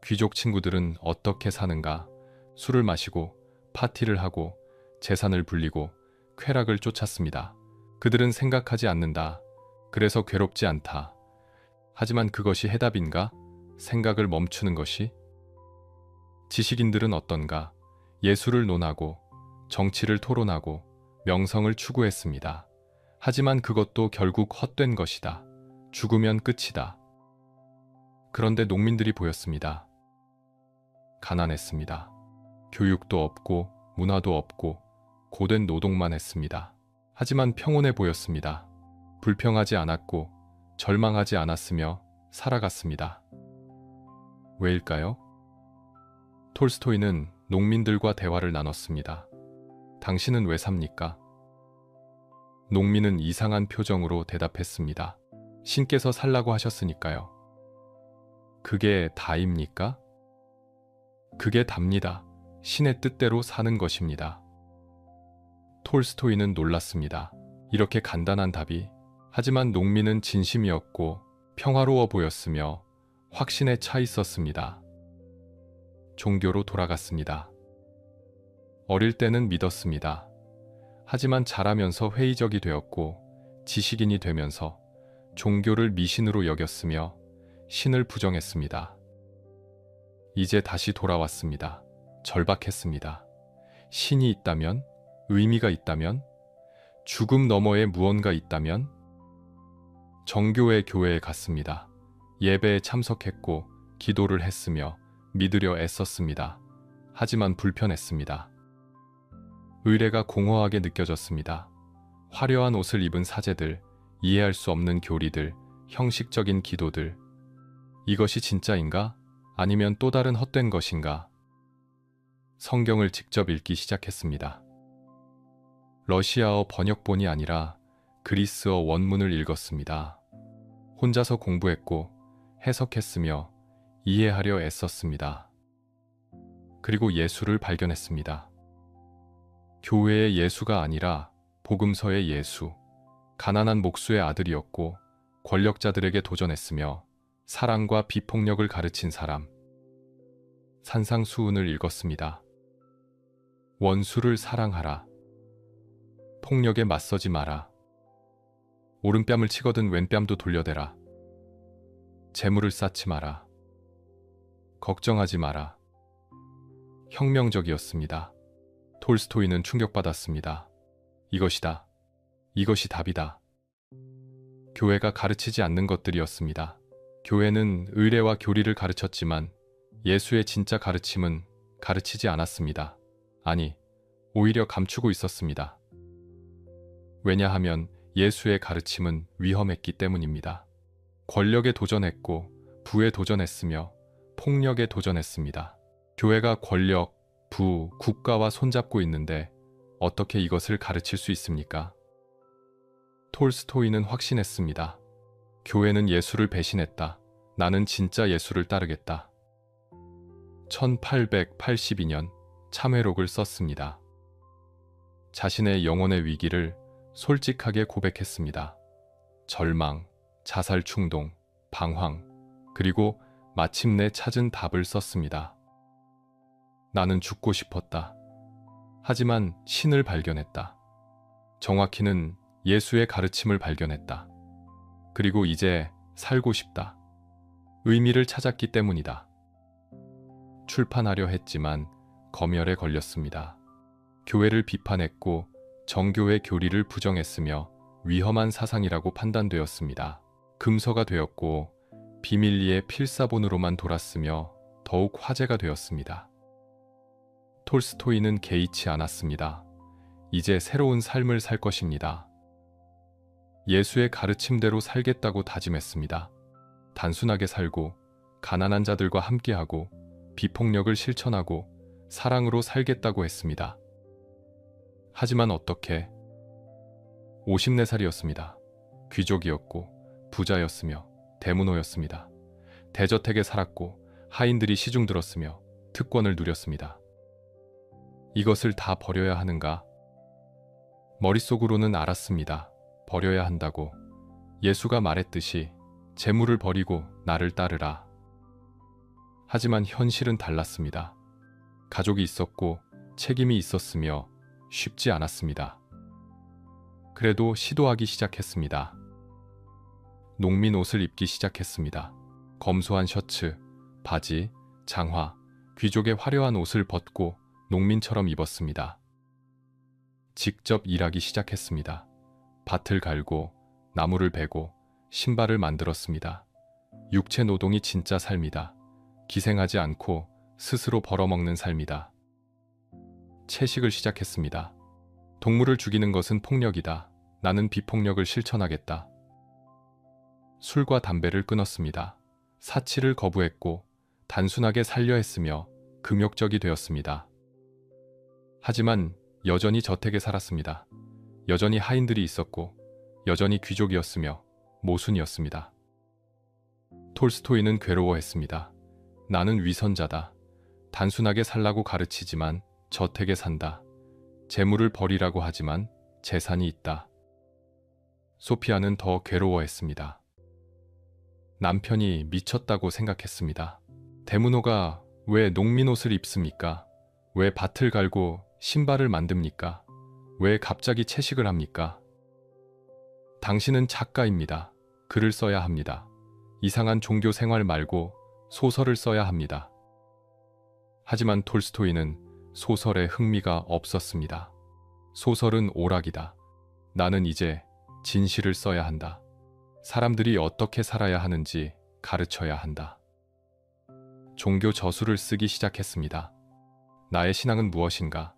귀족 친구들은 어떻게 사는가? 술을 마시고 파티를 하고 재산을 불리고 쾌락을 쫓았습니다. 그들은 생각하지 않는다. 그래서 괴롭지 않다. 하지만 그것이 해답인가? 생각을 멈추는 것이? 지식인들은 어떤가? 예술을 논하고 정치를 토론하고 명성을 추구했습니다. 하지만 그것도 결국 헛된 것이다. 죽으면 끝이다. 그런데 농민들이 보였습니다. 가난했습니다. 교육도 없고 문화도 없고 고된 노동만 했습니다. 하지만 평온해 보였습니다. 불평하지 않았고 절망하지 않았으며 살아갔습니다. 왜일까요? 톨스토이는 농민들과 대화를 나눴습니다. 당신은 왜 삽니까? 농민은 이상한 표정으로 대답했습니다. 신께서 살라고 하셨으니까요. 그게 다입니까? 그게 답니다. 신의 뜻대로 사는 것입니다. 톨스토이는 놀랐습니다. 이렇게 간단한 답이, 하지만 농민은 진심이었고 평화로워 보였으며 확신에 차 있었습니다. 종교로 돌아갔습니다. 어릴 때는 믿었습니다. 하지만 자라면서 회의적이 되었고 지식인이 되면서 종교를 미신으로 여겼으며 신을 부정했습니다. 이제 다시 돌아왔습니다. 절박했습니다. 신이 있다면, 의미가 있다면, 죽음 너머에 무언가 있다면? 정교회 교회에 갔습니다. 예배에 참석했고 기도를 했으며 믿으려 애썼습니다. 하지만 불편했습니다. 의례가 공허하게 느껴졌습니다. 화려한 옷을 입은 사제들, 이해할 수 없는 교리들, 형식적인 기도들. 이것이 진짜인가? 아니면 또 다른 헛된 것인가? 성경을 직접 읽기 시작했습니다. 러시아어 번역본이 아니라 그리스어 원문을 읽었습니다. 혼자서 공부했고 해석했으며 이해하려 애썼습니다. 그리고 예수를 발견했습니다. 교회의 예수가 아니라 복음서의 예수, 가난한 목수의 아들이었고 권력자들에게 도전했으며 사랑과 비폭력을 가르친 사람. 산상수훈을 읽었습니다. 원수를 사랑하라. 폭력에 맞서지 마라. 오른뺨을 치거든 왼뺨도 돌려대라. 재물을 쌓지 마라. 걱정하지 마라. 혁명적이었습니다. 톨스토이는 충격받았습니다. 이것이다. 이것이 답이다. 교회가 가르치지 않는 것들이었습니다. 교회는 의례와 교리를 가르쳤지만 예수의 진짜 가르침은 가르치지 않았습니다. 아니, 오히려 감추고 있었습니다. 왜냐하면 예수의 가르침은 위험했기 때문입니다. 권력에 도전했고 부에 도전했으며 폭력에 도전했습니다. 교회가 권력, 부, 국가와 손잡고 있는데 어떻게 이것을 가르칠 수 있습니까? 톨스토이는 확신했습니다. 교회는 예수를 배신했다. 나는 진짜 예수를 따르겠다. 1882년 참회록을 썼습니다. 자신의 영혼의 위기를 솔직하게 고백했습니다. 절망, 자살 충동, 방황, 그리고 마침내 찾은 답을 썼습니다. 나는 죽고 싶었다. 하지만 신을 발견했다. 정확히는 예수의 가르침을 발견했다. 그리고 이제 살고 싶다. 의미를 찾았기 때문이다. 출판하려 했지만 검열에 걸렸습니다. 교회를 비판했고 정교의 교리를 부정했으며 위험한 사상이라고 판단되었습니다. 금서가 되었고 비밀리에 필사본으로만 돌았으며 더욱 화제가 되었습니다. 톨스토이는 개의치 않았습니다. 이제 새로운 삶을 살 것입니다. 예수의 가르침대로 살겠다고 다짐했습니다. 단순하게 살고 가난한 자들과 함께하고 비폭력을 실천하고 사랑으로 살겠다고 했습니다. 하지만 어떻게? 54살이었습니다. 귀족이었고 부자였으며 대문호였습니다. 대저택에 살았고 하인들이 시중 들었으며 특권을 누렸습니다. 이것을 다 버려야 하는가? 머릿속으로는 알았습니다. 버려야 한다고. 예수가 말했듯이 재물을 버리고 나를 따르라. 하지만 현실은 달랐습니다. 가족이 있었고 책임이 있었으며 쉽지 않았습니다. 그래도 시도하기 시작했습니다. 농민 옷을 입기 시작했습니다. 검소한 셔츠, 바지, 장화, 귀족의 화려한 옷을 벗고 농민처럼 입었습니다. 직접 일하기 시작했습니다. 밭을 갈고 나무를 베고 신발을 만들었습니다. 육체 노동이 진짜 삶이다. 기생하지 않고 스스로 벌어먹는 삶이다. 채식을 시작했습니다. 동물을 죽이는 것은 폭력이다. 나는 비폭력을 실천하겠다. 술과 담배를 끊었습니다. 사치를 거부했고 단순하게 살려 했으며 금욕적이 되었습니다. 하지만 여전히 저택에 살았습니다. 여전히 하인들이 있었고 여전히 귀족이었으며 모순이었습니다. 톨스토이는 괴로워했습니다. 나는 위선자다. 단순하게 살라고 가르치지만 저택에 산다. 재물을 버리라고 하지만 재산이 있다. 소피아는 더 괴로워했습니다. 남편이 미쳤다고 생각했습니다. 데무노가 왜 농민 옷을 입습니까? 왜 밭을 갈고 신발을 만듭니까? 왜 갑자기 채식을 합니까? 당신은 작가입니다. 글을 써야 합니다. 이상한 종교 생활 말고 소설을 써야 합니다. 하지만 톨스토이는 소설에 흥미가 없었습니다. 소설은 오락이다. 나는 이제 진실을 써야 한다. 사람들이 어떻게 살아야 하는지 가르쳐야 한다. 종교 저술을 쓰기 시작했습니다. 나의 신앙은 무엇인가?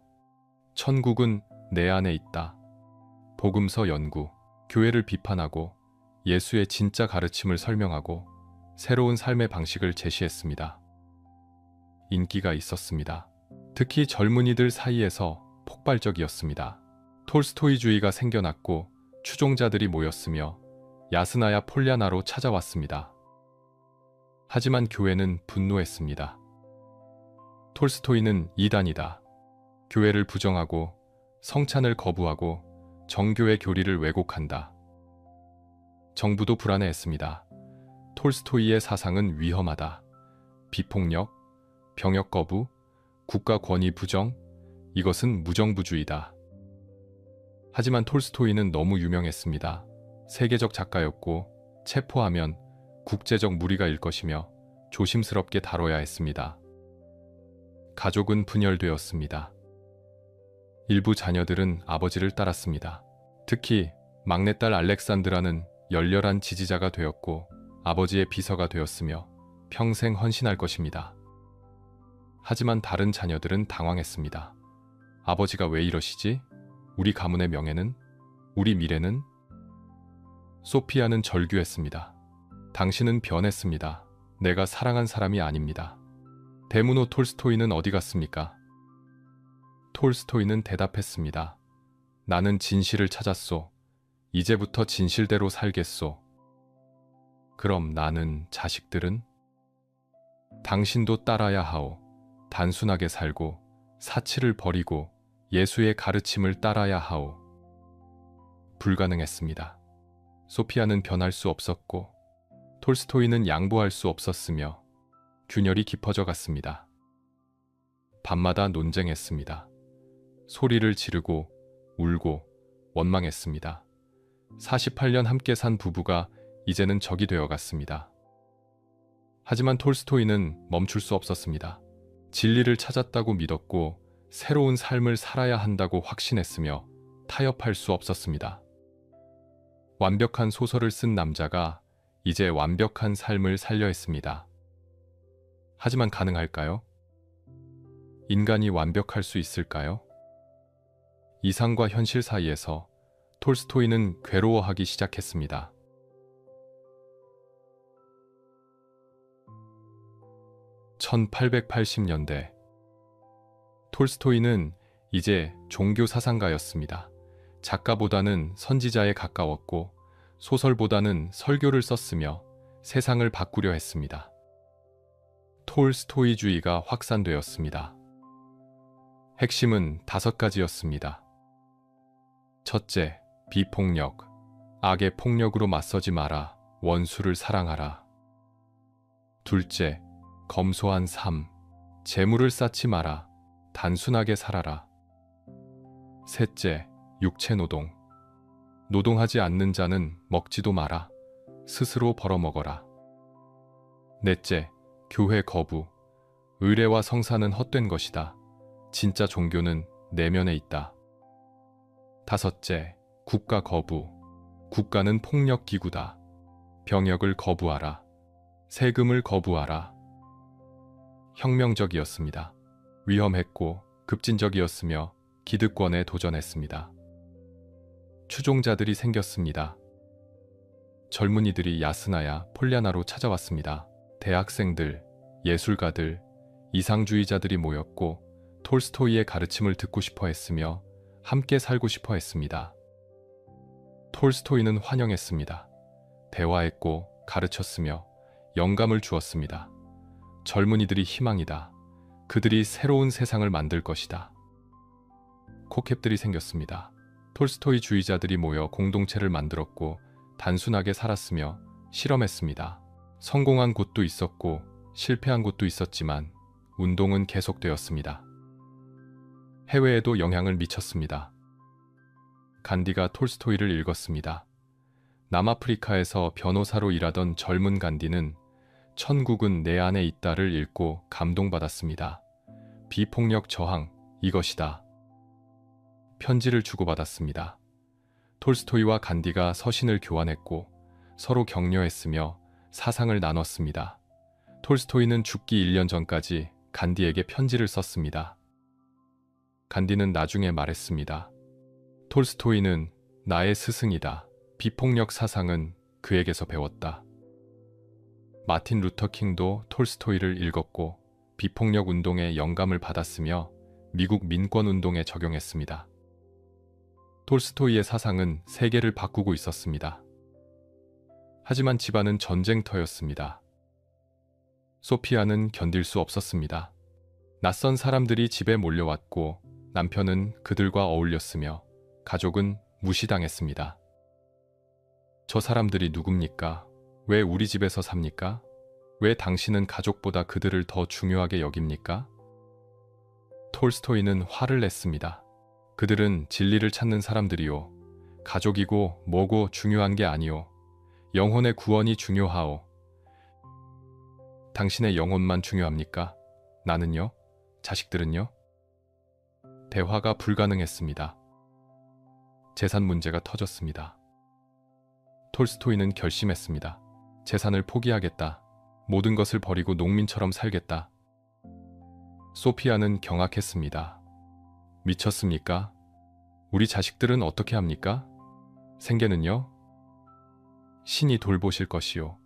천국은 내 안에 있다. 복음서 연구, 교회를 비판하고 예수의 진짜 가르침을 설명하고 새로운 삶의 방식을 제시했습니다. 인기가 있었습니다. 특히 젊은이들 사이에서 폭발적이었습니다. 톨스토이주의가 생겨났고 추종자들이 모였으며 야스나야 폴랴나로 찾아왔습니다. 하지만 교회는 분노했습니다. 톨스토이는 이단이다. 교회를 부정하고 성찬을 거부하고 정교의 교리를 왜곡한다. 정부도 불안해했습니다. 톨스토이의 사상은 위험하다. 비폭력, 병역 거부, 국가 권위 부정, 이것은 무정부주의다. 하지만 톨스토이는 너무 유명했습니다. 세계적 작가였고 체포하면 국제적 무리가 일 것이며 조심스럽게 다뤄야 했습니다. 가족은 분열되었습니다. 일부 자녀들은 아버지를 따랐습니다. 특히 막내딸 알렉산드라는 열렬한 지지자가 되었고 아버지의 비서가 되었으며 평생 헌신할 것입니다. 하지만 다른 자녀들은 당황했습니다. 아버지가 왜 이러시지? 우리 가문의 명예는? 우리 미래는? 소피아는 절규했습니다. 당신은 변했습니다. 내가 사랑한 사람이 아닙니다. 데무노 톨스토이는 어디 갔습니까? 톨스토이는 대답했습니다. 나는 진실을 찾았소. 이제부터 진실대로 살겠소. 그럼 나는 자식들은? 당신도 따라야 하오. 단순하게 살고 사치를 버리고 예수의 가르침을 따라야 하오. 불가능했습니다. 소피아는 변할 수 없었고 톨스토이는 양보할 수 없었으며 균열이 깊어져 갔습니다. 밤마다 논쟁했습니다. 소리를 지르고 울고 원망했습니다. 48년 함께 산 부부가 이제는 적이 되어 갔습니다. 하지만 톨스토이는 멈출 수 없었습니다. 진리를 찾았다고 믿었고 새로운 삶을 살아야 한다고 확신했으며 타협할 수 없었습니다. 완벽한 소설을 쓴 남자가 이제 완벽한 삶을 살려 했습니다. 하지만 가능할까요? 인간이 완벽할 수 있을까요? 이상과 현실 사이에서 톨스토이는 괴로워하기 시작했습니다. (1880년대) 톨스토이는 이제 종교 사상가였습니다. 작가보다는 선지자에 가까웠고 소설보다는 설교를 썼으며 세상을 바꾸려 했습니다. 톨스토이주의가 확산되었습니다. 핵심은 5가지였습니다. 첫째, 비폭력. 악의 폭력으로 맞서지 마라. 원수를 사랑하라. 둘째, 검소한 삶. 재물을 쌓지 마라. 단순하게 살아라. 셋째, 육체노동. 노동하지 않는 자는 먹지도 마라. 스스로 벌어먹어라. 넷째, 교회 거부. 의례와 성사는 헛된 것이다. 진짜 종교는 내면에 있다. 다섯째, 국가 거부. 국가는 폭력기구다. 병역을 거부하라. 세금을 거부하라. 혁명적이었습니다. 위험했고 급진적이었으며 기득권에 도전했습니다. 추종자들이 생겼습니다. 젊은이들이 야스나야 폴랴나로 찾아왔습니다. 대학생들, 예술가들, 이상주의자들이 모였고 톨스토이의 가르침을 듣고 싶어 했으며 함께 살고 싶어 했습니다. 톨스토이는 환영했습니다. 대화했고 가르쳤으며 영감을 주었습니다. 젊은이들이 희망이다. 그들이 새로운 세상을 만들 것이다. 코캡들이 생겼습니다. 톨스토이주의자들이 모여 공동체를 만들었고 단순하게 살았으며 실험했습니다. 성공한 곳도 있었고 실패한 곳도 있었지만 운동은 계속되었습니다. 해외에도 영향을 미쳤습니다. 간디가 톨스토이를 읽었습니다. 남아프리카에서 변호사로 일하던 젊은 간디는 천국은 내 안에 있다를 읽고 감동받았습니다. 비폭력 저항, 이것이다. 편지를 주고받았습니다. 톨스토이와 간디가 서신을 교환했고 서로 격려했으며 사상을 나눴습니다. 톨스토이는 죽기 1년 전까지 간디에게 편지를 썼습니다. 간디는 나중에 말했습니다. 톨스토이는 나의 스승이다. 비폭력 사상은 그에게서 배웠다. 마틴 루터 킹도 톨스토이를 읽었고 비폭력 운동에 영감을 받았으며 미국 민권 운동에 적용했습니다. 톨스토이의 사상은 세계를 바꾸고 있었습니다. 하지만 집안은 전쟁터였습니다. 소피아는 견딜 수 없었습니다. 낯선 사람들이 집에 몰려왔고 남편은 그들과 어울렸으며 가족은 무시당했습니다. 저 사람들이 누굽니까? 왜 우리 집에서 삽니까? 왜 당신은 가족보다 그들을 더 중요하게 여깁니까? 톨스토이는 화를 냈습니다. 그들은 진리를 찾는 사람들이요. 가족이고 뭐고 중요한 게 아니오. 영혼의 구원이 중요하오. 당신의 영혼만 중요합니까? 나는요? 자식들은요? 대화가 불가능했습니다. 재산 문제가 터졌습니다. 톨스토이는 결심했습니다. 재산을 포기하겠다. 모든 것을 버리고 농민처럼 살겠다. 소피아는 경악했습니다. 미쳤습니까? 우리 자식들은 어떻게 합니까? 생계는요? 신이 돌보실 것이요.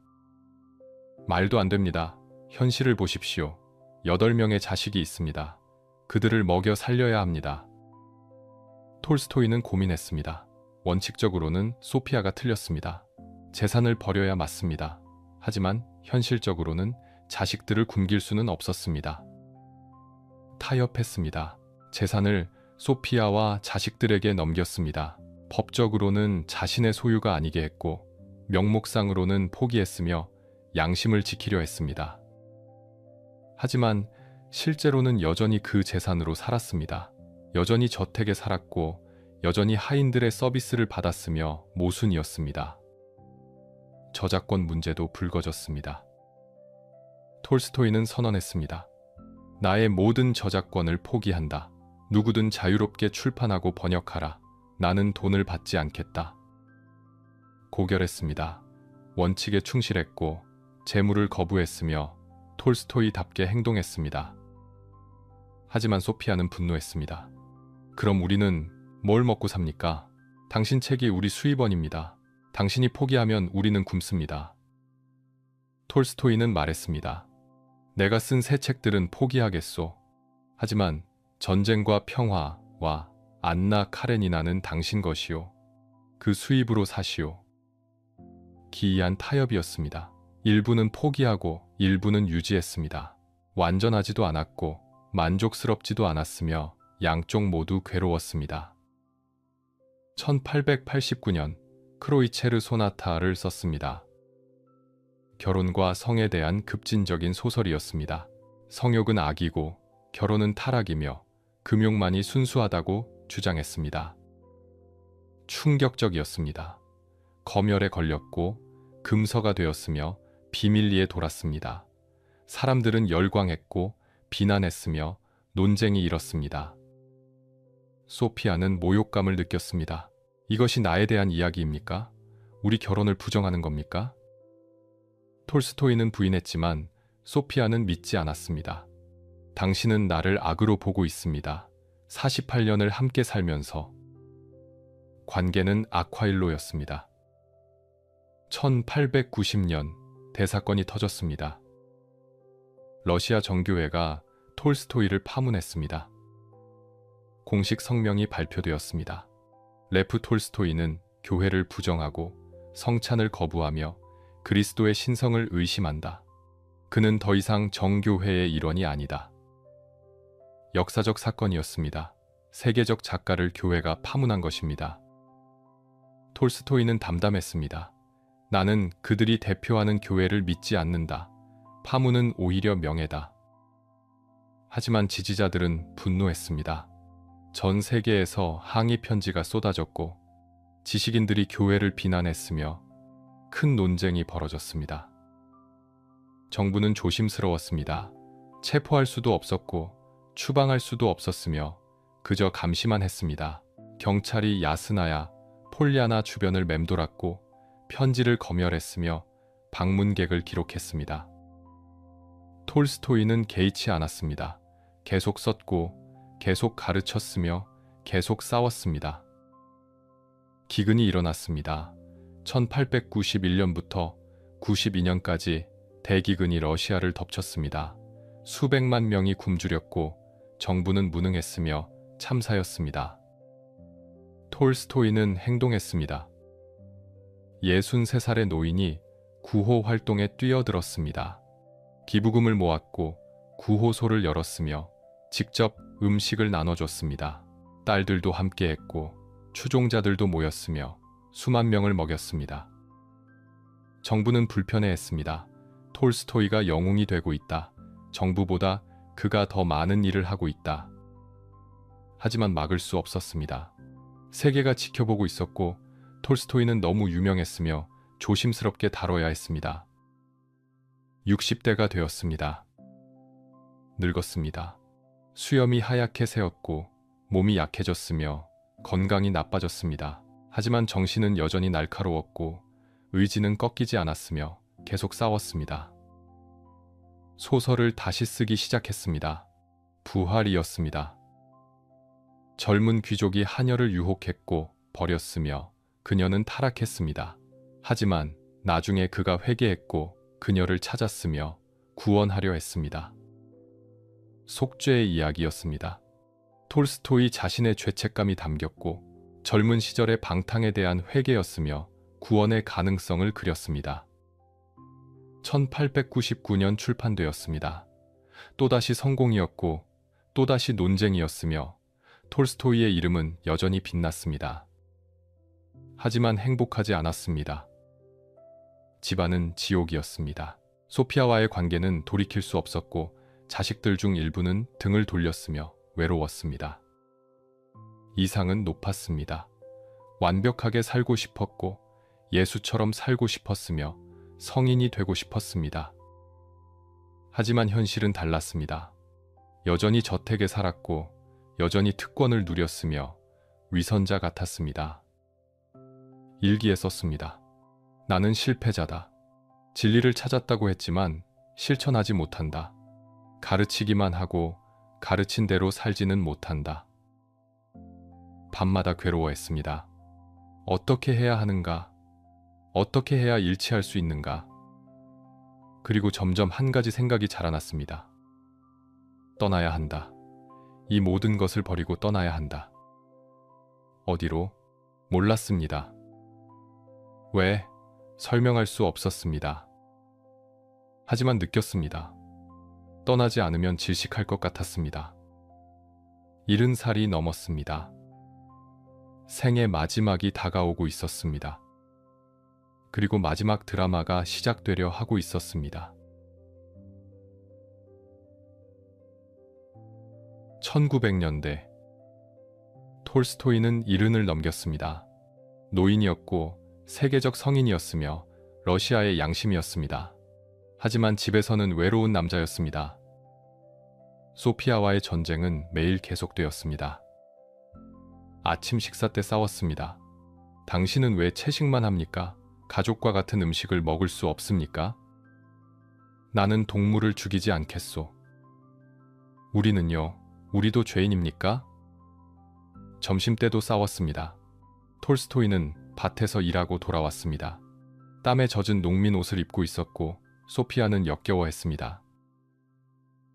말도 안 됩니다. 현실을 보십시오. 8명의 자식이 있습니다. 그들을 먹여 살려야 합니다. 톨스토이는 고민했습니다. 원칙적으로는 소피아가 틀렸습니다. 재산을 버려야 맞습니다. 하지만 현실적으로는 자식들을 굶길 수는 없었습니다. 타협했습니다. 재산을 소피아와 자식들에게 넘겼습니다. 법적으로는 자신의 소유가 아니게 했고 명목상으로는 포기했으며 양심을 지키려 했습니다. 하지만 실제로는 여전히 그 재산으로 살았습니다. 여전히 저택에 살았고 여전히 하인들의 서비스를 받았으며 모순이었습니다. 저작권 문제도 불거졌습니다. 톨스토이는 선언했습니다. 나의 모든 저작권을 포기한다. 누구든 자유롭게 출판하고 번역하라. 나는 돈을 받지 않겠다. 고결했습니다. 원칙에 충실했고 재물을 거부했으며 톨스토이답게 행동했습니다. 하지만 소피아는 분노했습니다. 그럼 우리는 뭘 먹고 삽니까? 당신 책이 우리 수입원입니다. 당신이 포기하면 우리는 굶습니다. 톨스토이는 말했습니다. 내가 쓴 새 책들은 포기하겠소. 하지만 전쟁과 평화와 안나 카레니나는 당신 것이요. 그 수입으로 사시오. 기이한 타협이었습니다. 일부는 포기하고 일부는 유지했습니다. 완전하지도 않았고 만족스럽지도 않았으며 양쪽 모두 괴로웠습니다. 1889년 크로이체르 소나타를 썼습니다. 결혼과 성에 대한 급진적인 소설이었습니다. 성욕은 악이고 결혼은 타락이며 금욕만이 순수하다고 주장했습니다. 충격적이었습니다. 검열에 걸렸고 금서가 되었으며 비밀리에 돌았습니다. 사람들은 열광했고 비난했으며 논쟁이 일었습니다. 소피아는 모욕감을 느꼈습니다. 이것이 나에 대한 이야기입니까? 우리 결혼을 부정하는 겁니까? 톨스토이는 부인했지만 소피아는 믿지 않았습니다. 당신은 나를 악으로 보고 있습니다. 48년을 함께 살면서. 관계는 악화일로였습니다. 1890년 대사건이 터졌습니다. 러시아 정교회가 톨스토이를 파문했습니다. 공식 성명이 발표되었습니다. 레프 톨스토이는 교회를 부정하고 성찬을 거부하며 그리스도의 신성을 의심한다. 그는 더 이상 정교회의 일원이 아니다. 역사적 사건이었습니다. 세계적 작가를 교회가 파문한 것입니다. 톨스토이는 담담했습니다. 나는 그들이 대표하는 교회를 믿지 않는다. 파문은 오히려 명예다. 하지만 지지자들은 분노했습니다. 전 세계에서 항의 편지가 쏟아졌고 지식인들이 교회를 비난했으며 큰 논쟁이 벌어졌습니다. 정부는 조심스러웠습니다. 체포할 수도 없었고 추방할 수도 없었으며 그저 감시만 했습니다. 경찰이 야스나야, 폴리아나 주변을 맴돌았고 편지를 검열했으며 방문객을 기록했습니다. 톨스토이는 개의치 않았습니다. 계속 썼고 계속 가르쳤으며 계속 싸웠습니다. 기근이 일어났습니다. 1891년부터 92년까지 대기근이 러시아를 덮쳤습니다. 수백만 명이 굶주렸고 정부는 무능했으며 참사였습니다. 톨스토이는 행동했습니다. 63살의 노인이 구호 활동에 뛰어들었습니다. 기부금을 모았고 구호소를 열었으며 직접 음식을 나눠줬습니다. 딸들도 함께했고 추종자들도 모였으며 수만 명을 먹였습니다. 정부는 불편해했습니다. 톨스토이가 영웅이 되고 있다. 정부보다 그가 더 많은 일을 하고 있다. 하지만 막을 수 없었습니다. 세계가 지켜보고 있었고 톨스토이는 너무 유명했으며 조심스럽게 다뤄야 했습니다. 60대가 되었습니다. 늙었습니다. 수염이 하얗게 새었고 몸이 약해졌으며 건강이 나빠졌습니다. 하지만 정신은 여전히 날카로웠고 의지는 꺾이지 않았으며 계속 싸웠습니다. 소설을 다시 쓰기 시작했습니다. 부활이었습니다. 젊은 귀족이 하녀를 유혹했고 버렸으며 그녀는 타락했습니다. 하지만 나중에 그가 회개했고 그녀를 찾았으며 구원하려 했습니다. 속죄의 이야기였습니다. 톨스토이 자신의 죄책감이 담겼고 젊은 시절의 방탕에 대한 회개였으며 구원의 가능성을 그렸습니다. 1899년 출판되었습니다. 또다시 성공이었고 또다시 논쟁이었으며 톨스토이의 이름은 여전히 빛났습니다. 하지만 행복하지 않았습니다. 집안은 지옥이었습니다. 소피아와의 관계는 돌이킬 수 없었고 자식들 중 일부는 등을 돌렸으며 외로웠습니다. 이상은 높았습니다. 완벽하게 살고 싶었고 예수처럼 살고 싶었으며 성인이 되고 싶었습니다. 하지만 현실은 달랐습니다. 여전히 저택에 살았고 여전히 특권을 누렸으며 위선자 같았습니다. 일기에 썼습니다. 나는 실패자다. 진리를 찾았다고 했지만 실천하지 못한다. 가르치기만 하고 가르친 대로 살지는 못한다. 밤마다 괴로워했습니다. 어떻게 해야 하는가? 어떻게 해야 일치할 수 있는가? 그리고 점점 한 가지 생각이 자라났습니다. 떠나야 한다. 이 모든 것을 버리고 떠나야 한다. 어디로? 몰랐습니다. 왜? 설명할 수 없었습니다. 하지만 느꼈습니다. 떠나지 않으면 질식할 것 같았습니다. 70살이 넘었습니다. 생의 마지막이 다가오고 있었습니다. 그리고 마지막 드라마가 시작되려 하고 있었습니다. 1900년대 톨스토이는 70을 넘겼습니다. 노인이었고 세계적 성인이었으며 러시아의 양심이었습니다. 하지만 집에서는 외로운 남자였습니다. 소피아와의 전쟁은 매일 계속되었습니다. 아침 식사 때 싸웠습니다. 당신은 왜 채식만 합니까? 가족과 같은 음식을 먹을 수 없습니까? 나는 동물을 죽이지 않겠소. 우리는요, 우리도 죄인입니까? 점심때도 싸웠습니다. 톨스토이는 밭에서 일하고 돌아왔습니다. 땀에 젖은 농민 옷을 입고 있었고 소피아는 역겨워했습니다.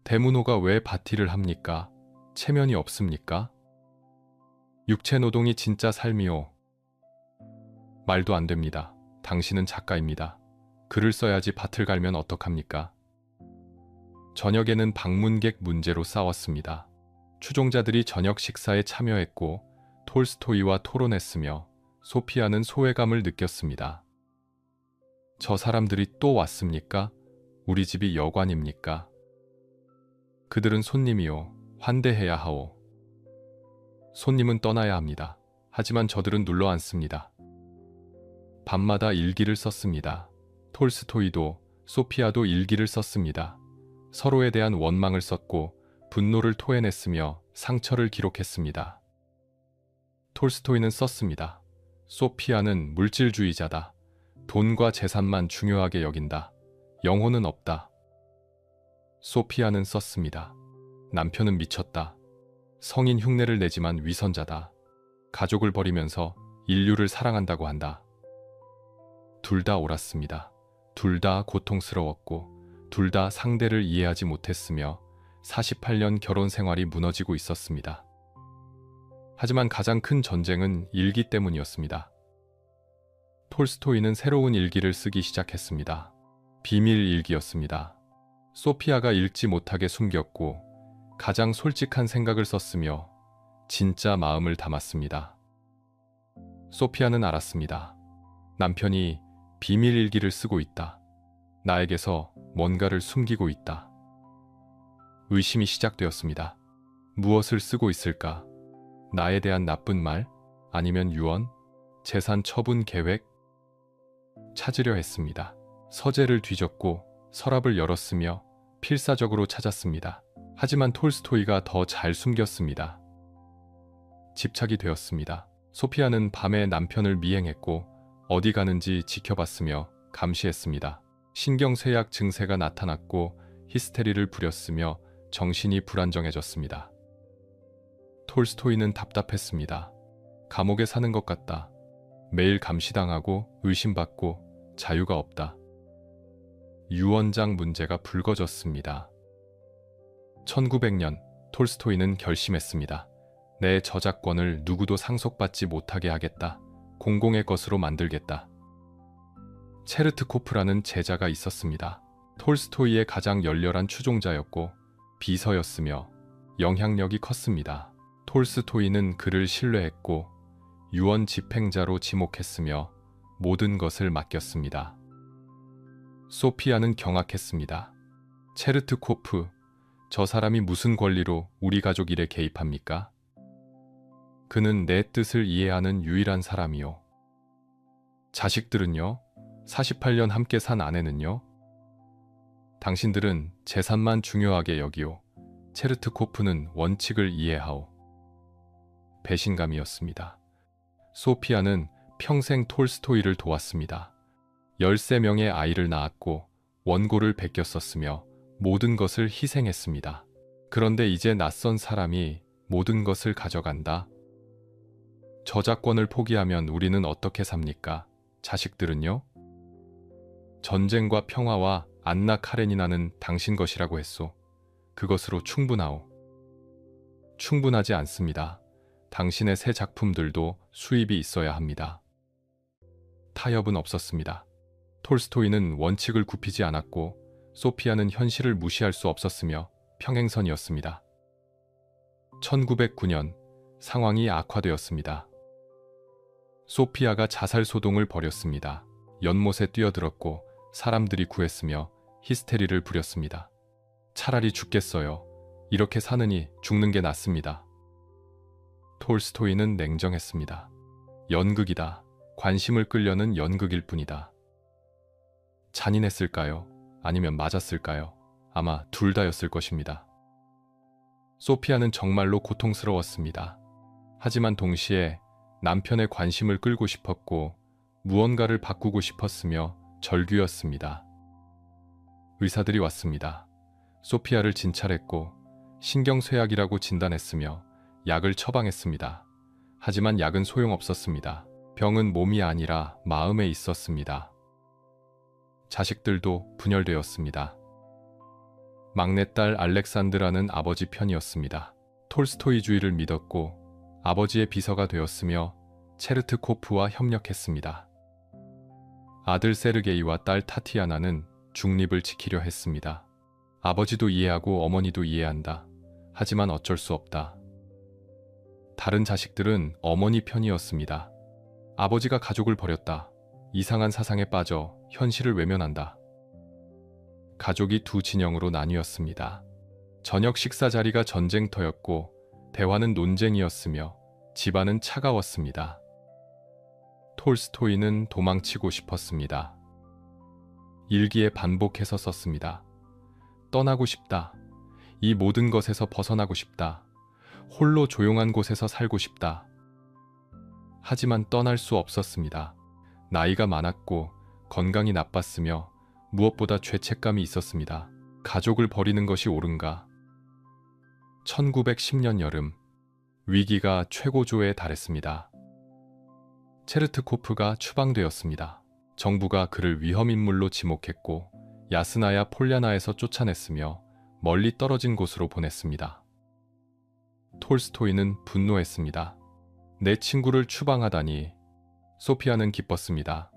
대문호가 왜 밭일을 합니까? 체면이 없습니까? 육체노동이 진짜 삶이오. 말도 안 됩니다. 당신은 작가입니다. 글을 써야지 밭을 갈면 어떡합니까? 저녁에는 방문객 문제로 싸웠습니다. 추종자들이 저녁 식사에 참여했고 톨스토이와 토론했으며 소피아는 소외감을 느꼈습니다. 저 사람들이 또 왔습니까? 우리 집이 여관입니까? 그들은 손님이요. 환대해야 하오. 손님은 떠나야 합니다. 하지만 저들은 눌러앉습니다. 밤마다 일기를 썼습니다. 톨스토이도 소피아도 일기를 썼습니다. 서로에 대한 원망을 썼고 분노를 토해냈으며 상처를 기록했습니다. 톨스토이는 썼습니다. 소피아는 물질주의자다. 돈과 재산만 중요하게 여긴다. 영혼은 없다. 소피아는 썼습니다. 남편은 미쳤다. 성인 흉내를 내지만 위선자다. 가족을 버리면서 인류를 사랑한다고 한다. 둘 다 옳았습니다. 둘 다 고통스러웠고 둘 다 상대를 이해하지 못했으며 48년 결혼 생활이 무너지고 있었습니다. 하지만 가장 큰 전쟁은 일기 때문이었습니다. 톨스토이는 새로운 일기를 쓰기 시작했습니다. 비밀 일기였습니다. 소피아가 읽지 못하게 숨겼고 가장 솔직한 생각을 썼으며 진짜 마음을 담았습니다. 소피아는 알았습니다. 남편이 비밀 일기를 쓰고 있다. 나에게서 뭔가를 숨기고 있다. 의심이 시작되었습니다. 무엇을 쓰고 있을까? 나에 대한 나쁜 말? 아니면 유언? 재산 처분 계획? 찾으려 했습니다. 서재를 뒤졌고 서랍을 열었으며 필사적으로 찾았습니다. 하지만 톨스토이가 더 잘 숨겼습니다. 집착이 되었습니다. 소피아는 밤에 남편을 미행했고 어디 가는지 지켜봤으며 감시했습니다. 신경쇠약 증세가 나타났고 히스테리를 부렸으며 정신이 불안정해졌습니다. 톨스토이는 답답했습니다. 감옥에 사는 것 같다. 매일 감시당하고 의심받고 자유가 없다. 유언장 문제가 불거졌습니다. 1900년 톨스토이는 결심했습니다. 내 저작권을 누구도 상속받지 못하게 하겠다. 공공의 것으로 만들겠다. 체르트코프라는 제자가 있었습니다. 톨스토이의 가장 열렬한 추종자였고 비서였으며 영향력이 컸습니다. 톨스토이는 그를 신뢰했고 유언 집행자로 지목했으며 모든 것을 맡겼습니다. 소피아는 경악했습니다. 체르트코프, 저 사람이 무슨 권리로 우리 가족 일에 개입합니까? 그는 내 뜻을 이해하는 유일한 사람이요. 자식들은요? 48년 함께 산 아내는요? 당신들은 재산만 중요하게 여기오. 체르트코프는 원칙을 이해하오. 배신감이었습니다. 소피아는 평생 톨스토이를 도왔습니다. 13명의 아이를 낳았고 원고를 베꼈었으며 모든 것을 희생했습니다. 그런데 이제 낯선 사람이 모든 것을 가져간다. 저작권을 포기하면 우리는 어떻게 삽니까? 자식들은요? 전쟁과 평화와 안나 카레니나는 당신 것이라고 했소. 그것으로 충분하오. 충분하지 않습니다. 당신의 새 작품들도 수입이 있어야 합니다. 타협은 없었습니다. 톨스토이는 원칙을 굽히지 않았고 소피아는 현실을 무시할 수 없었으며 평행선이었습니다. 1909년 상황이 악화되었습니다. 소피아가 자살 소동을 벌였습니다. 연못에 뛰어들었고 사람들이 구했으며 히스테리를 부렸습니다. 차라리 죽겠어요. 이렇게 사느니 죽는 게 낫습니다. 톨스토이는 냉정했습니다. 연극이다. 관심을 끌려는 연극일 뿐이다. 잔인했을까요? 아니면 맞았을까요? 아마 둘 다였을 것입니다. 소피아는 정말로 고통스러웠습니다. 하지만 동시에 남편의 관심을 끌고 싶었고 무언가를 바꾸고 싶었으며 절규였습니다. 의사들이 왔습니다. 소피아를 진찰했고 신경쇠약이라고 진단했으며 약을 처방했습니다. 하지만 약은 소용없었습니다. 병은 몸이 아니라 마음에 있었습니다. 자식들도 분열되었습니다. 막내딸 알렉산드라는 아버지 편이었습니다. 톨스토이주의를 믿었고 아버지의 비서가 되었으며 체르트코프와 협력했습니다. 아들 세르게이와 딸 타티아나는 중립을 지키려 했습니다. 아버지도 이해하고 어머니도 이해한다. 하지만 어쩔 수 없다. 다른 자식들은 어머니 편이었습니다. 아버지가 가족을 버렸다. 이상한 사상에 빠져 현실을 외면한다. 가족이 두 진영으로 나뉘었습니다. 저녁 식사 자리가 전쟁터였고 대화는 논쟁이었으며 집안은 차가웠습니다. 톨스토이는 도망치고 싶었습니다. 일기에 반복해서 썼습니다. 떠나고 싶다. 이 모든 것에서 벗어나고 싶다. 홀로 조용한 곳에서 살고 싶다. 하지만 떠날 수 없었습니다. 나이가 많았고 건강이 나빴으며 무엇보다 죄책감이 있었습니다. 가족을 버리는 것이 옳은가? 1910년 여름, 위기가 최고조에 달했습니다. 체르트코프가 추방되었습니다. 정부가 그를 위험인물로 지목했고 야스나야 폴야나에서 쫓아냈으며 멀리 떨어진 곳으로 보냈습니다. 톨스토이는 분노했습니다. 내 친구를 추방하다니. 소피아는 기뻤습니다.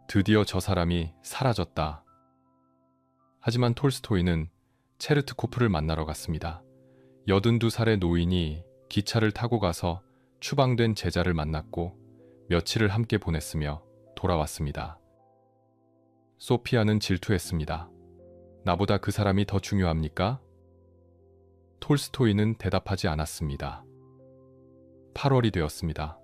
드디어 저 사람이 사라졌다. 하지만 톨스토이는 체르트코프를 만나러 갔습니다. 82살의 노인이 기차를 타고 가서 추방된 제자를 만났고 며칠을 함께 보냈으며 돌아왔습니다. 소피아는 질투했습니다. 나보다 그 사람이 더 중요합니까? 톨스토이는 대답하지 않았습니다. 8월이 되었습니다.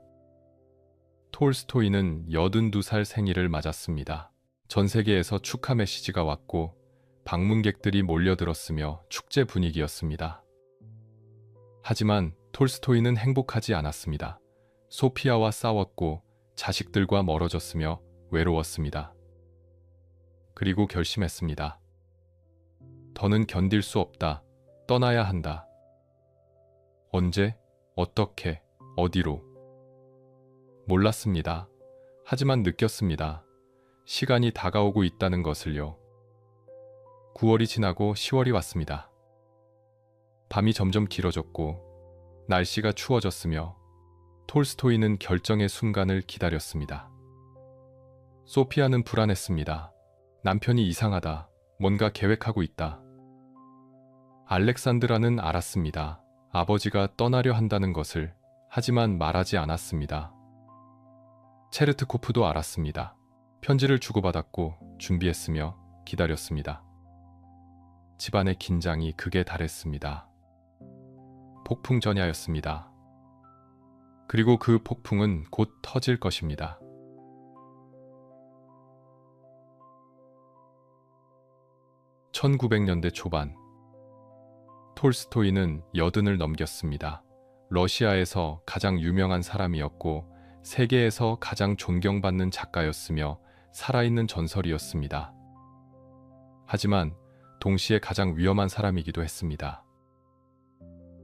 톨스토이는 82살 생일을 맞았습니다. 전 세계에서 축하 메시지가 왔고 방문객들이 몰려들었으며 축제 분위기였습니다. 하지만 톨스토이는 행복하지 않았습니다. 소피아와 싸웠고 자식들과 멀어졌으며 외로웠습니다. 그리고 결심했습니다. 더는 견딜 수 없다. 떠나야 한다. 언제? 어떻게? 어디로? 몰랐습니다. 하지만 느꼈습니다. 시간이 다가오고 있다는 것을요. 9월이 지나고 10월이 왔습니다. 밤이 점점 길어졌고 날씨가 추워졌으며 톨스토이는 결정의 순간을 기다렸습니다. 소피아는 불안했습니다. 남편이 이상하다. 뭔가 계획하고 있다. 알렉산드라는 알았습니다. 아버지가 떠나려 한다는 것을. 하지만 말하지 않았습니다. 체르트코프도 알았습니다. 편지를 주고받았고 준비했으며 기다렸습니다. 집안의 긴장이 극에 달했습니다. 폭풍 전야였습니다. 그리고 그 폭풍은 곧 터질 것입니다. (1900년대) 초반 톨스토이는 80을 넘겼습니다. 러시아에서 가장 유명한 사람이었고 세계에서 가장 존경받는 작가였으며 살아있는 전설이었습니다. 하지만 동시에 가장 위험한 사람이기도 했습니다.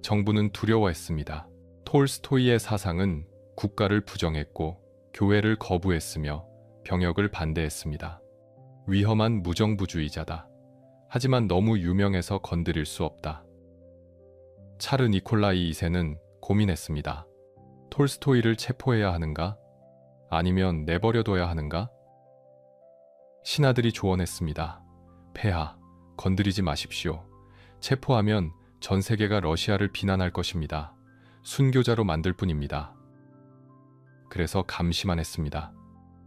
정부는 두려워했습니다. 톨스토이의 사상은 국가를 부정했고 교회를 거부했으며 병역을 반대했습니다. 위험한 무정부주의자다. 하지만 너무 유명해서 건드릴 수 없다. 차르 니콜라이 2세는 고민했습니다. 톨스토이를 체포해야 하는가? 아니면 내버려둬야 하는가? 신하들이 조언했습니다. 폐하, 건드리지 마십시오. 체포하면 전 세계가 러시아를 비난할 것입니다. 순교자로 만들 뿐입니다. 그래서 감시만 했습니다.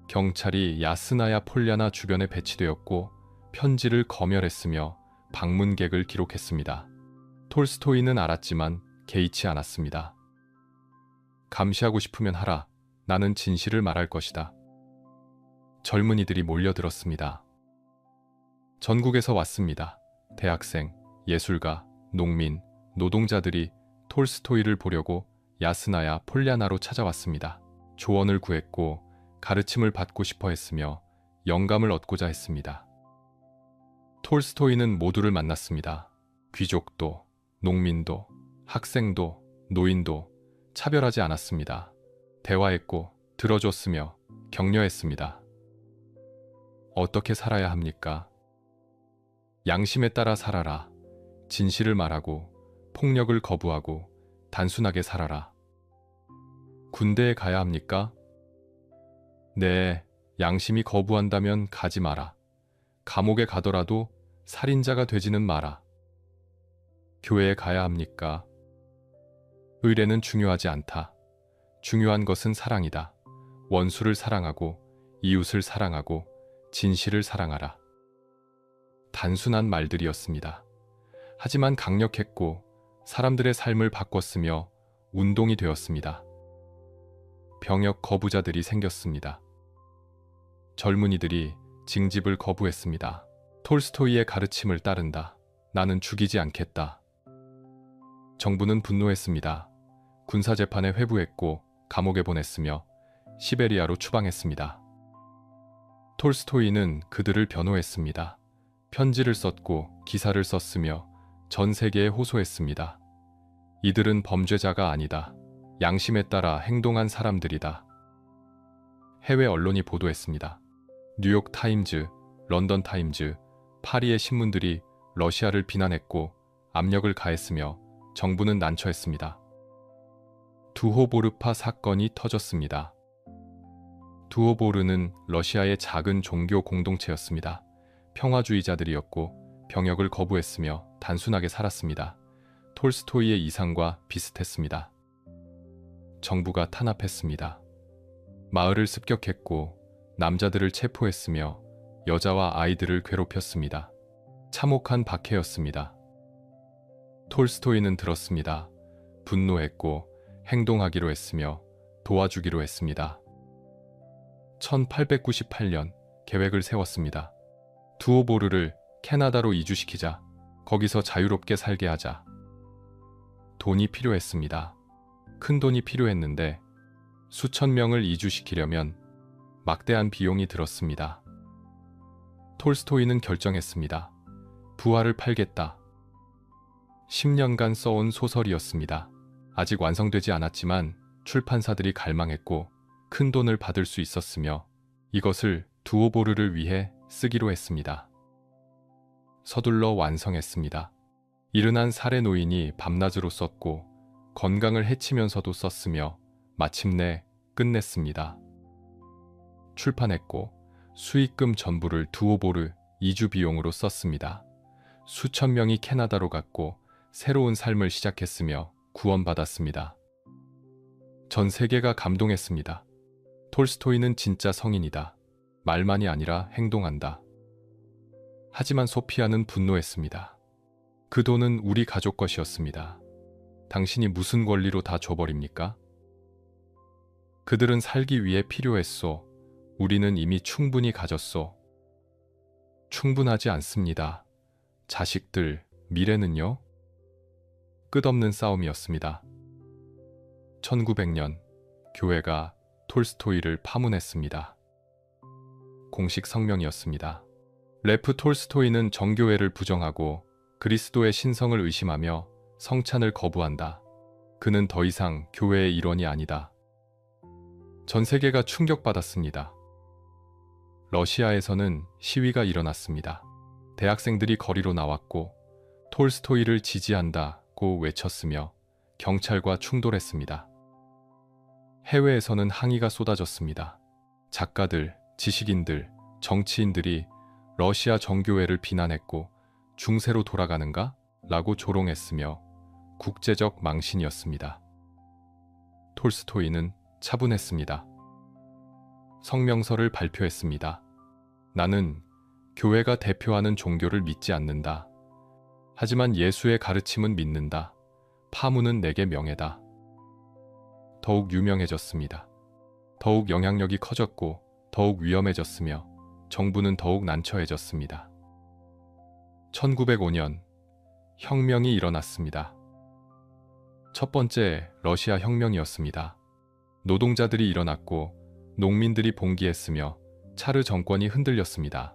경찰이 야스나야 폴야나 주변에 배치되었고 편지를 검열했으며 방문객을 기록했습니다. 톨스토이는 알았지만 개의치 않았습니다. 감시하고 싶으면 하라. 나는 진실을 말할 것이다. 젊은이들이 몰려들었습니다. 전국에서 왔습니다. 대학생, 예술가, 농민, 노동자들이 톨스토이를 보려고 야스나야 폴야나로 찾아왔습니다. 조언을 구했고 가르침을 받고 싶어 했으며 영감을 얻고자 했습니다. 톨스토이는 모두를 만났습니다. 귀족도, 농민도, 학생도, 노인도 차별하지 않았습니다. 대화했고 들어줬으며 격려했습니다. 어떻게 살아야 합니까? 양심에 따라 살아라. 진실을 말하고 폭력을 거부하고 단순하게 살아라. 군대에 가야 합니까? 네, 양심이 거부한다면 가지 마라. 감옥에 가더라도 살인자가 되지는 마라. 교회에 가야 합니까? 의례는 중요하지 않다. 중요한 것은 사랑이다. 원수를 사랑하고 이웃을 사랑하고 진실을 사랑하라. 단순한 말들이었습니다. 하지만 강력했고 사람들의 삶을 바꿨으며 운동이 되었습니다. 병역 거부자들이 생겼습니다. 젊은이들이 징집을 거부했습니다. 톨스토이의 가르침을 따른다. 나는 죽이지 않겠다. 정부는 분노했습니다. 군사재판에 회부했고 감옥에 보냈으며 시베리아로 추방했습니다. 톨스토이는 그들을 변호했습니다. 편지를 썼고 기사를 썼으며 전 세계에 호소했습니다. 이들은 범죄자가 아니다. 양심에 따라 행동한 사람들이다. 해외 언론이 보도했습니다. 뉴욕 타임즈, 런던 타임즈, 파리의 신문들이 러시아를 비난했고 압력을 가했으며 정부는 난처했습니다. 두호보르파 사건이 터졌습니다. 두호보르는 러시아의 작은 종교 공동체였습니다. 평화주의자들이었고 병역을 거부했으며 단순하게 살았습니다. 톨스토이의 이상과 비슷했습니다. 정부가 탄압했습니다. 마을을 습격했고 남자들을 체포했으며 여자와 아이들을 괴롭혔습니다. 참혹한 박해였습니다. 톨스토이는 들었습니다. 분노했고 행동하기로 했으며 도와주기로 했습니다. 1898년 계획을 세웠습니다. 두오보르를 캐나다로 이주시키자. 거기서 자유롭게 살게 하자. 돈이 필요했습니다. 큰 돈이 필요했는데 수천 명을 이주시키려면 막대한 비용이 들었습니다. 톨스토이는 결정했습니다. 부활을 팔겠다. 10년간 써온 소설이었습니다. 아직 완성되지 않았지만 출판사들이 갈망했고 큰 돈을 받을 수 있었으며 이것을 두오보르를 위해 쓰기로 했습니다. 서둘러 완성했습니다. 이른한 사례 노인이 밤낮으로 썼고 건강을 해치면서도 썼으며 마침내 끝냈습니다. 출판했고 수익금 전부를 두오보르 이주 비용으로 썼습니다. 수천 명이 캐나다로 갔고 새로운 삶을 시작했으며 구원받았습니다. 전 세계가 감동했습니다. 톨스토이는 진짜 성인이다. 말만이 아니라 행동한다. 하지만 소피아는 분노했습니다. 그 돈은 우리 가족 것이었습니다. 당신이 무슨 권리로 다 줘버립니까? 그들은 살기 위해 필요했소. 우리는 이미 충분히 가졌소. 충분하지 않습니다. 자식들, 미래는요? 끝없는 싸움이었습니다. 1900년 교회가 톨스토이를 파문했습니다. 공식 성명이었습니다. 레프 톨스토이는 정교회를 부정하고 그리스도의 신성을 의심하며 성찬을 거부한다. 그는 더 이상 교회의 일원이 아니다. 전 세계가 충격받았습니다. 러시아에서는 시위가 일어났습니다. 대학생들이 거리로 나왔고 톨스토이를 지지한다고 외쳤으며 경찰과 충돌했습니다. 해외에서는 항의가 쏟아졌습니다. 작가들, 지식인들, 정치인들이 러시아 정교회를 비난했고 중세로 돌아가는가? 라고 조롱했으며 국제적 망신이었습니다. 톨스토이는 차분했습니다. 성명서를 발표했습니다. 나는 교회가 대표하는 종교를 믿지 않는다. 하지만 예수의 가르침은 믿는다. 파문은 내게 명예다. 더욱 유명해졌습니다. 더욱 영향력이 커졌고 더욱 위험해졌으며 정부는 더욱 난처해졌습니다. 1905년 혁명이 일어났습니다. 첫 번째 러시아 혁명이었습니다. 노동자들이 일어났고 농민들이 봉기했으며 차르 정권이 흔들렸습니다.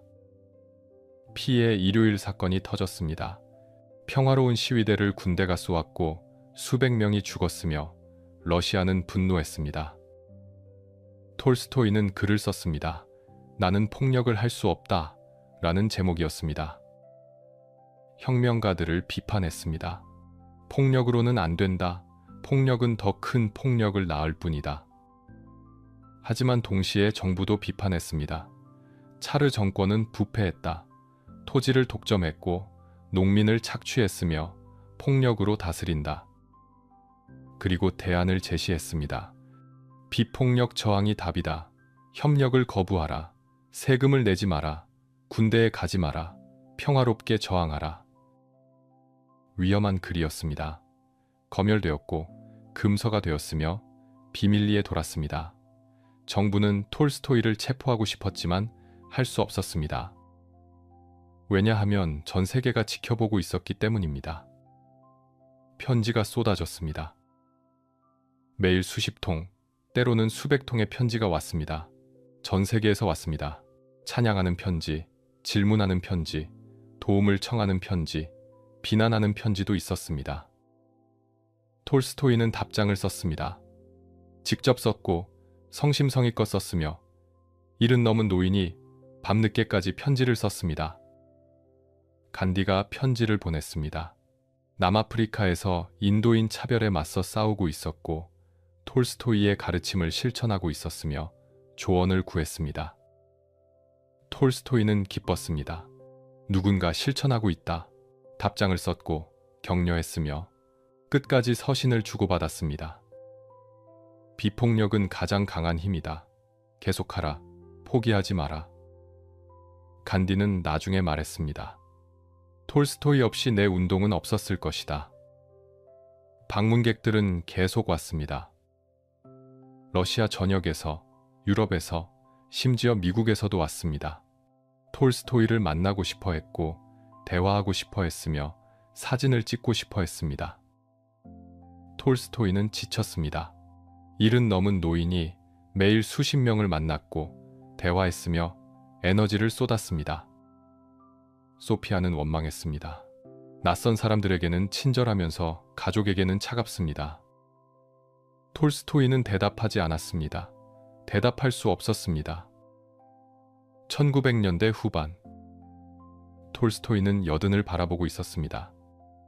피해 일요일 사건이 터졌습니다. 평화로운 시위대를 군대가 쏘았고 수백 명이 죽었으며 러시아는 분노했습니다. 톨스토이는 글을 썼습니다. 나는 폭력을 할 수 없다 라는 제목이었습니다. 혁명가들을 비판했습니다. 폭력으로는 안 된다. 폭력은 더 큰 폭력을 낳을 뿐이다. 하지만 동시에 정부도 비판했습니다. 차르 정권은 부패했다. 토지를 독점했고 농민을 착취했으며 폭력으로 다스린다. 그리고 대안을 제시했습니다. 비폭력 저항이 답이다. 협력을 거부하라. 세금을 내지 마라. 군대에 가지 마라. 평화롭게 저항하라. 위험한 글이었습니다. 검열되었고 금서가 되었으며 비밀리에 돌았습니다. 정부는 톨스토이를 체포하고 싶었지만 할 수 없었습니다. 왜냐하면 전 세계가 지켜보고 있었기 때문입니다. 편지가 쏟아졌습니다. 매일 수십 통, 때로는 수백 통의 편지가 왔습니다. 전 세계에서 왔습니다. 찬양하는 편지, 질문하는 편지, 도움을 청하는 편지, 비난하는 편지도 있었습니다. 톨스토이는 답장을 썼습니다. 직접 썼고 성심성의껏 썼으며 70 넘은 노인이 밤늦게까지 편지를 썼습니다. 간디가 편지를 보냈습니다. 남아프리카에서 인도인 차별에 맞서 싸우고 있었고 톨스토이의 가르침을 실천하고 있었으며 조언을 구했습니다. 톨스토이는 기뻤습니다. 누군가 실천하고 있다. 답장을 썼고 격려했으며 끝까지 서신을 주고받았습니다. 비폭력은 가장 강한 힘이다. 계속하라. 포기하지 마라. 간디는 나중에 말했습니다. 톨스토이 없이 내 운동은 없었을 것이다. 방문객들은 계속 왔습니다. 러시아 전역에서, 유럽에서, 심지어 미국에서도 왔습니다. 톨스토이를 만나고 싶어 했고, 대화하고 싶어 했으며, 사진을 찍고 싶어 했습니다. 톨스토이는 지쳤습니다. 70 넘은 노인이 매일 수십 명을 만났고, 대화했으며, 에너지를 쏟았습니다. 소피아는 원망했습니다. 낯선 사람들에게는 친절하면서 가족에게는 차갑습니다. 톨스토이는 대답하지 않았습니다. 대답할 수 없었습니다. 1900년대 후반 톨스토이는 여든을 바라보고 있었습니다.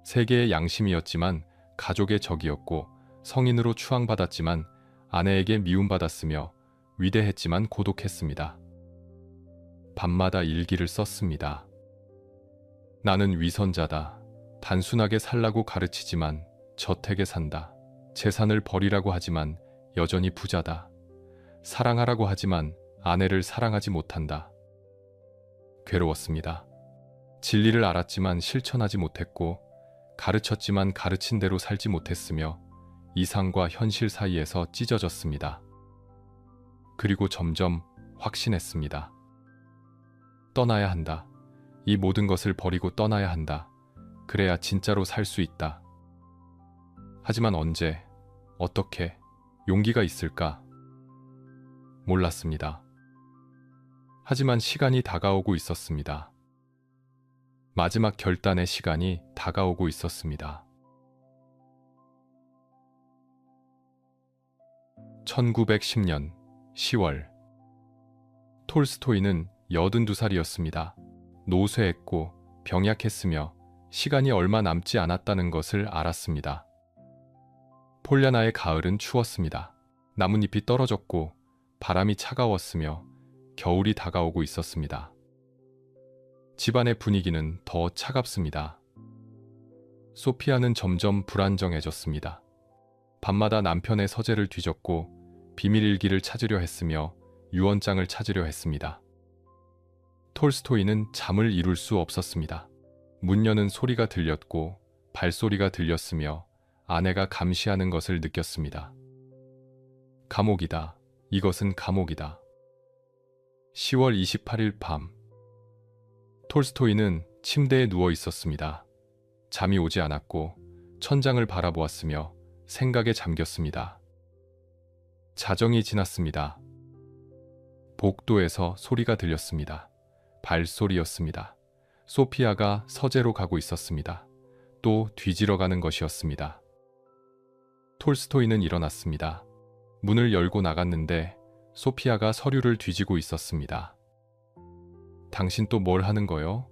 세계의 양심이었지만 가족의 적이었고 성인으로 추앙받았지만 아내에게 미움받았으며 위대했지만 고독했습니다. 밤마다 일기를 썼습니다. 나는 위선자다. 단순하게 살라고 가르치지만 저택에 산다. 재산을 버리라고 하지만 여전히 부자다. 사랑하라고 하지만 아내를 사랑하지 못한다. 괴로웠습니다. 진리를 알았지만 실천하지 못했고 가르쳤지만 가르친 대로 살지 못했으며 이상과 현실 사이에서 찢어졌습니다. 그리고 점점 확신했습니다. 떠나야 한다. 이 모든 것을 버리고 떠나야 한다. 그래야 진짜로 살 수 있다. 하지만 언제, 어떻게, 용기가 있을까? 몰랐습니다. 하지만 시간이 다가오고 있었습니다. 마지막 결단의 시간이 다가오고 있었습니다. 1910년 10월 톨스토이는 82살이었습니다. 노쇠했고 병약했으며 시간이 얼마 남지 않았다는 것을 알았습니다. 폴야나의 가을은 추웠습니다. 나뭇잎이 떨어졌고 바람이 차가웠으며 겨울이 다가오고 있었습니다. 집안의 분위기는 더 차갑습니다. 소피아는 점점 불안정해졌습니다. 밤마다 남편의 서재를 뒤졌고 비밀일기를 찾으려 했으며 유언장을 찾으려 했습니다. 톨스토이는 잠을 이룰 수 없었습니다. 문 여는 소리가 들렸고 발소리가 들렸으며 아내가 감시하는 것을 느꼈습니다. 감옥이다. 이것은 감옥이다. 10월 28일 밤 톨스토이는 침대에 누워 있었습니다. 잠이 오지 않았고 천장을 바라보았으며 생각에 잠겼습니다. 자정이 지났습니다. 복도에서 소리가 들렸습니다. 발소리였습니다. 소피아가 서재로 가고 있었습니다. 또 뒤지러 가는 것이었습니다. 톨스토이는 일어났습니다. 문을 열고 나갔는데 소피아가 서류를 뒤지고 있었습니다. 당신 또 뭘 하는 거요?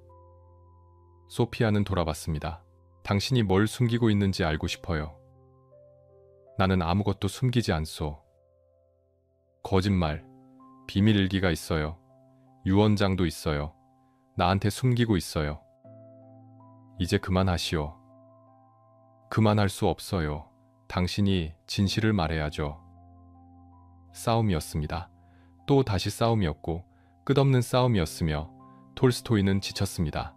소피아는 돌아봤습니다. 당신이 뭘 숨기고 있는지 알고 싶어요. 나는 아무것도 숨기지 않소. 거짓말, 비밀일기가 있어요. 유언장도 있어요. 나한테 숨기고 있어요. 이제 그만하시오. 그만할 수 없어요. 당신이 진실을 말해야죠. 싸움이었습니다. 또 다시 싸움이었고 끝없는 싸움이었으며 톨스토이는 지쳤습니다.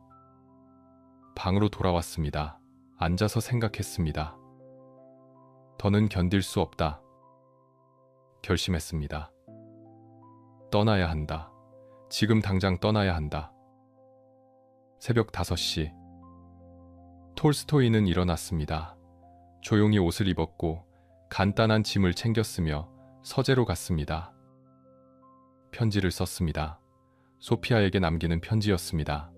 방으로 돌아왔습니다. 앉아서 생각했습니다. 더는 견딜 수 없다. 결심했습니다. 떠나야 한다. 지금 당장 떠나야 한다. 새벽 5시. 톨스토이는 일어났습니다. 조용히 옷을 입었고 간단한 짐을 챙겼으며 서재로 갔습니다. 편지를 썼습니다. 소피아에게 남기는 편지였습니다.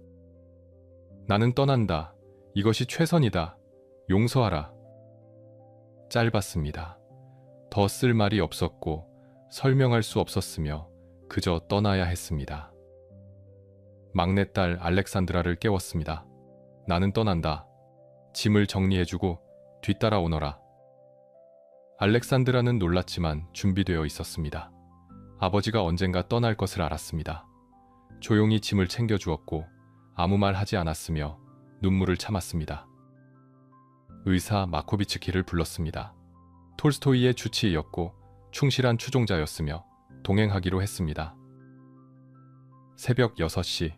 나는 떠난다. 이것이 최선이다. 용서하라. 짧았습니다. 더 쓸 말이 없었고 설명할 수 없었으며 그저 떠나야 했습니다. 막내딸 알렉산드라를 깨웠습니다. 나는 떠난다. 짐을 정리해주고 뒤따라 오너라. 알렉산드라는 놀랐지만 준비되어 있었습니다. 아버지가 언젠가 떠날 것을 알았습니다. 조용히 짐을 챙겨주었고 아무 말 하지 않았으며 눈물을 참았습니다. 의사 마코비츠키를 불렀습니다. 톨스토이의 주치의였고 충실한 추종자였으며 동행하기로 했습니다. 새벽 6시.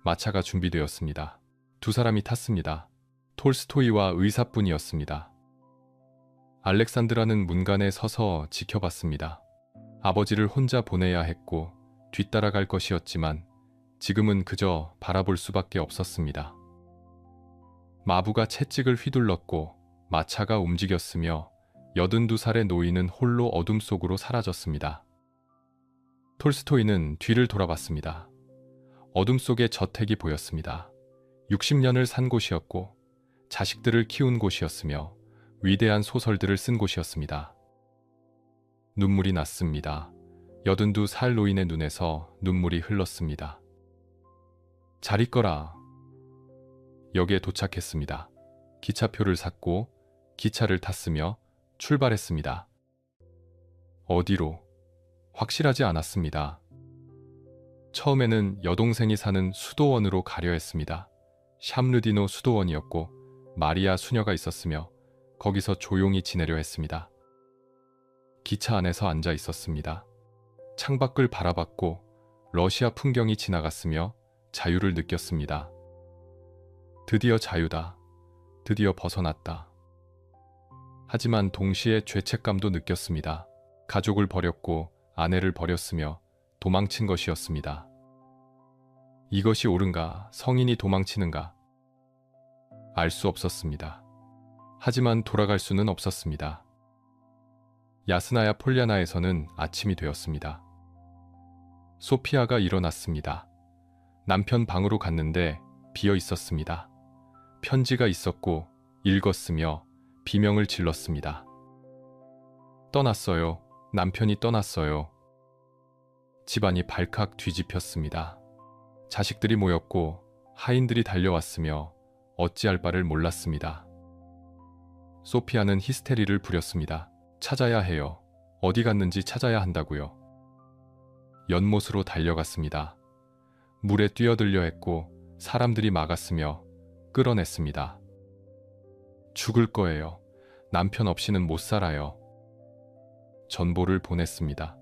마차가 준비되었습니다. 두 사람이 탔습니다. 톨스토이와 의사뿐이었습니다. 알렉산드라는 문간에 서서 지켜봤습니다. 아버지를 혼자 보내야 했고 뒤따라갈 것이었지만 지금은 그저 바라볼 수밖에 없었습니다. 마부가 채찍을 휘둘렀고 마차가 움직였으며 82살의 노인은 홀로 어둠 속으로 사라졌습니다. 톨스토이는 뒤를 돌아봤습니다. 어둠 속에 저택이 보였습니다. 60년을 산 곳이었고 자식들을 키운 곳이었으며 위대한 소설들을 쓴 곳이었습니다. 눈물이 났습니다. 82살 노인의 눈에서 눈물이 흘렀습니다. 잘 있거라. 역에 도착했습니다. 기차표를 샀고 기차를 탔으며 출발했습니다. 어디로? 확실하지 않았습니다. 처음에는 여동생이 사는 수도원으로 가려 했습니다. 샴르디노 수도원이었고 마리아 수녀가 있었으며 거기서 조용히 지내려 했습니다. 기차 안에서 앉아 있었습니다. 창밖을 바라봤고 러시아 풍경이 지나갔으며 자유를 느꼈습니다. 드디어 자유다. 드디어 벗어났다. 하지만 동시에 죄책감도 느꼈습니다. 가족을 버렸고 아내를 버렸으며 도망친 것이었습니다. 이것이 옳은가? 성인이 도망치는가? 알 수 없었습니다. 하지만 돌아갈 수는 없었습니다. 야스나야 폴리아나에서는 아침이 되었습니다. 소피아가 일어났습니다. 남편 방으로 갔는데 비어 있었습니다. 편지가 있었고 읽었으며 비명을 질렀습니다. 떠났어요. 남편이 떠났어요. 집안이 발칵 뒤집혔습니다. 자식들이 모였고 하인들이 달려왔으며 어찌할 바를 몰랐습니다. 소피아는 히스테리를 부렸습니다. 찾아야 해요. 어디 갔는지 찾아야 한다고요. 연못으로 달려갔습니다. 물에 뛰어들려 했고 사람들이 막았으며 끌어냈습니다. 죽을 거예요. 남편 없이는 못 살아요. 전보를 보냈습니다.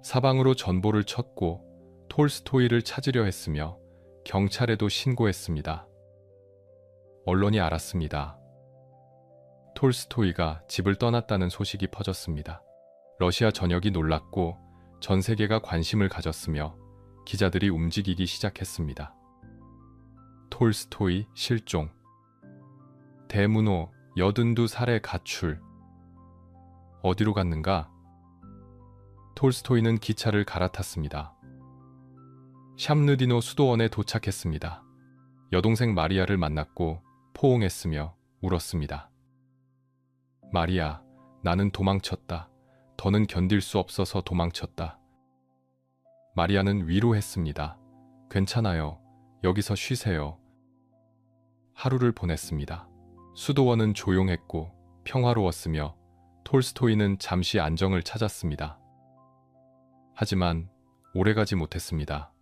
사방으로 전보를 쳤고 톨스토이를 찾으려 했으며 경찰에도 신고했습니다. 언론이 알았습니다. 톨스토이가 집을 떠났다는 소식이 퍼졌습니다. 러시아 전역이 놀랐고 전 세계가 관심을 가졌으며 기자들이 움직이기 시작했습니다. 톨스토이 실종. 대문호 82살의 가출. 어디로 갔는가? 톨스토이는 기차를 갈아탔습니다. 샴르디노 수도원에 도착했습니다. 여동생 마리아를 만났고 포옹했으며 울었습니다. 마리아, 나는 도망쳤다. 더는 견딜 수 없어서 도망쳤다. 마리아는 위로했습니다. 괜찮아요. 여기서 쉬세요. 하루를 보냈습니다. 수도원은 조용했고 평화로웠으며 톨스토이는 잠시 안정을 찾았습니다. 하지만 오래가지 못했습니다.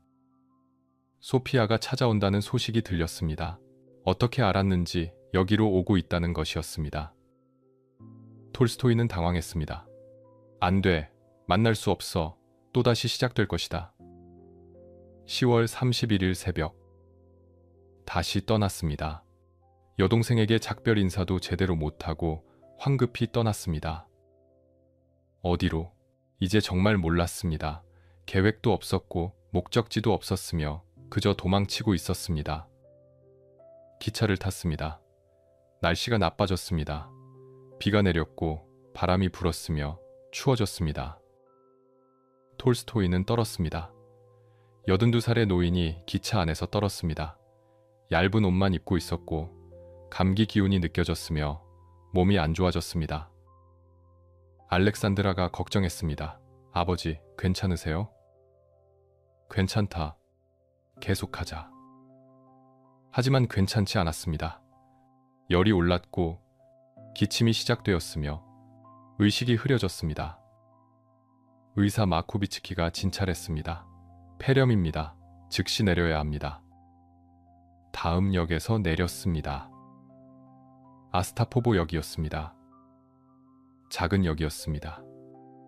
소피아가 찾아온다는 소식이 들렸습니다. 어떻게 알았는지 여기로 오고 있다는 것이었습니다. 톨스토이는 당황했습니다. 안 돼. 만날 수 없어. 또다시 시작될 것이다. 10월 31일 새벽. 다시 떠났습니다. 여동생에게 작별 인사도 제대로 못하고 황급히 떠났습니다. 어디로? 이제 정말 몰랐습니다. 계획도 없었고 목적지도 없었으며 그저 도망치고 있었습니다. 기차를 탔습니다. 날씨가 나빠졌습니다. 비가 내렸고 바람이 불었으며 추워졌습니다. 톨스토이는 떨었습니다. 82살의 노인이 기차 안에서 떨었습니다. 얇은 옷만 입고 있었고 감기 기운이 느껴졌으며 몸이 안 좋아졌습니다. 알렉산드라가 걱정했습니다. 아버지, 괜찮으세요? 괜찮다. 계속하자. 하지만 괜찮지 않았습니다. 열이 올랐고 기침이 시작되었으며 의식이 흐려졌습니다. 의사 마코비츠키가 진찰했습니다. 폐렴입니다. 즉시 내려야 합니다. 다음 역에서 내렸습니다. 아스타포보역이었습니다. 작은 역이었습니다.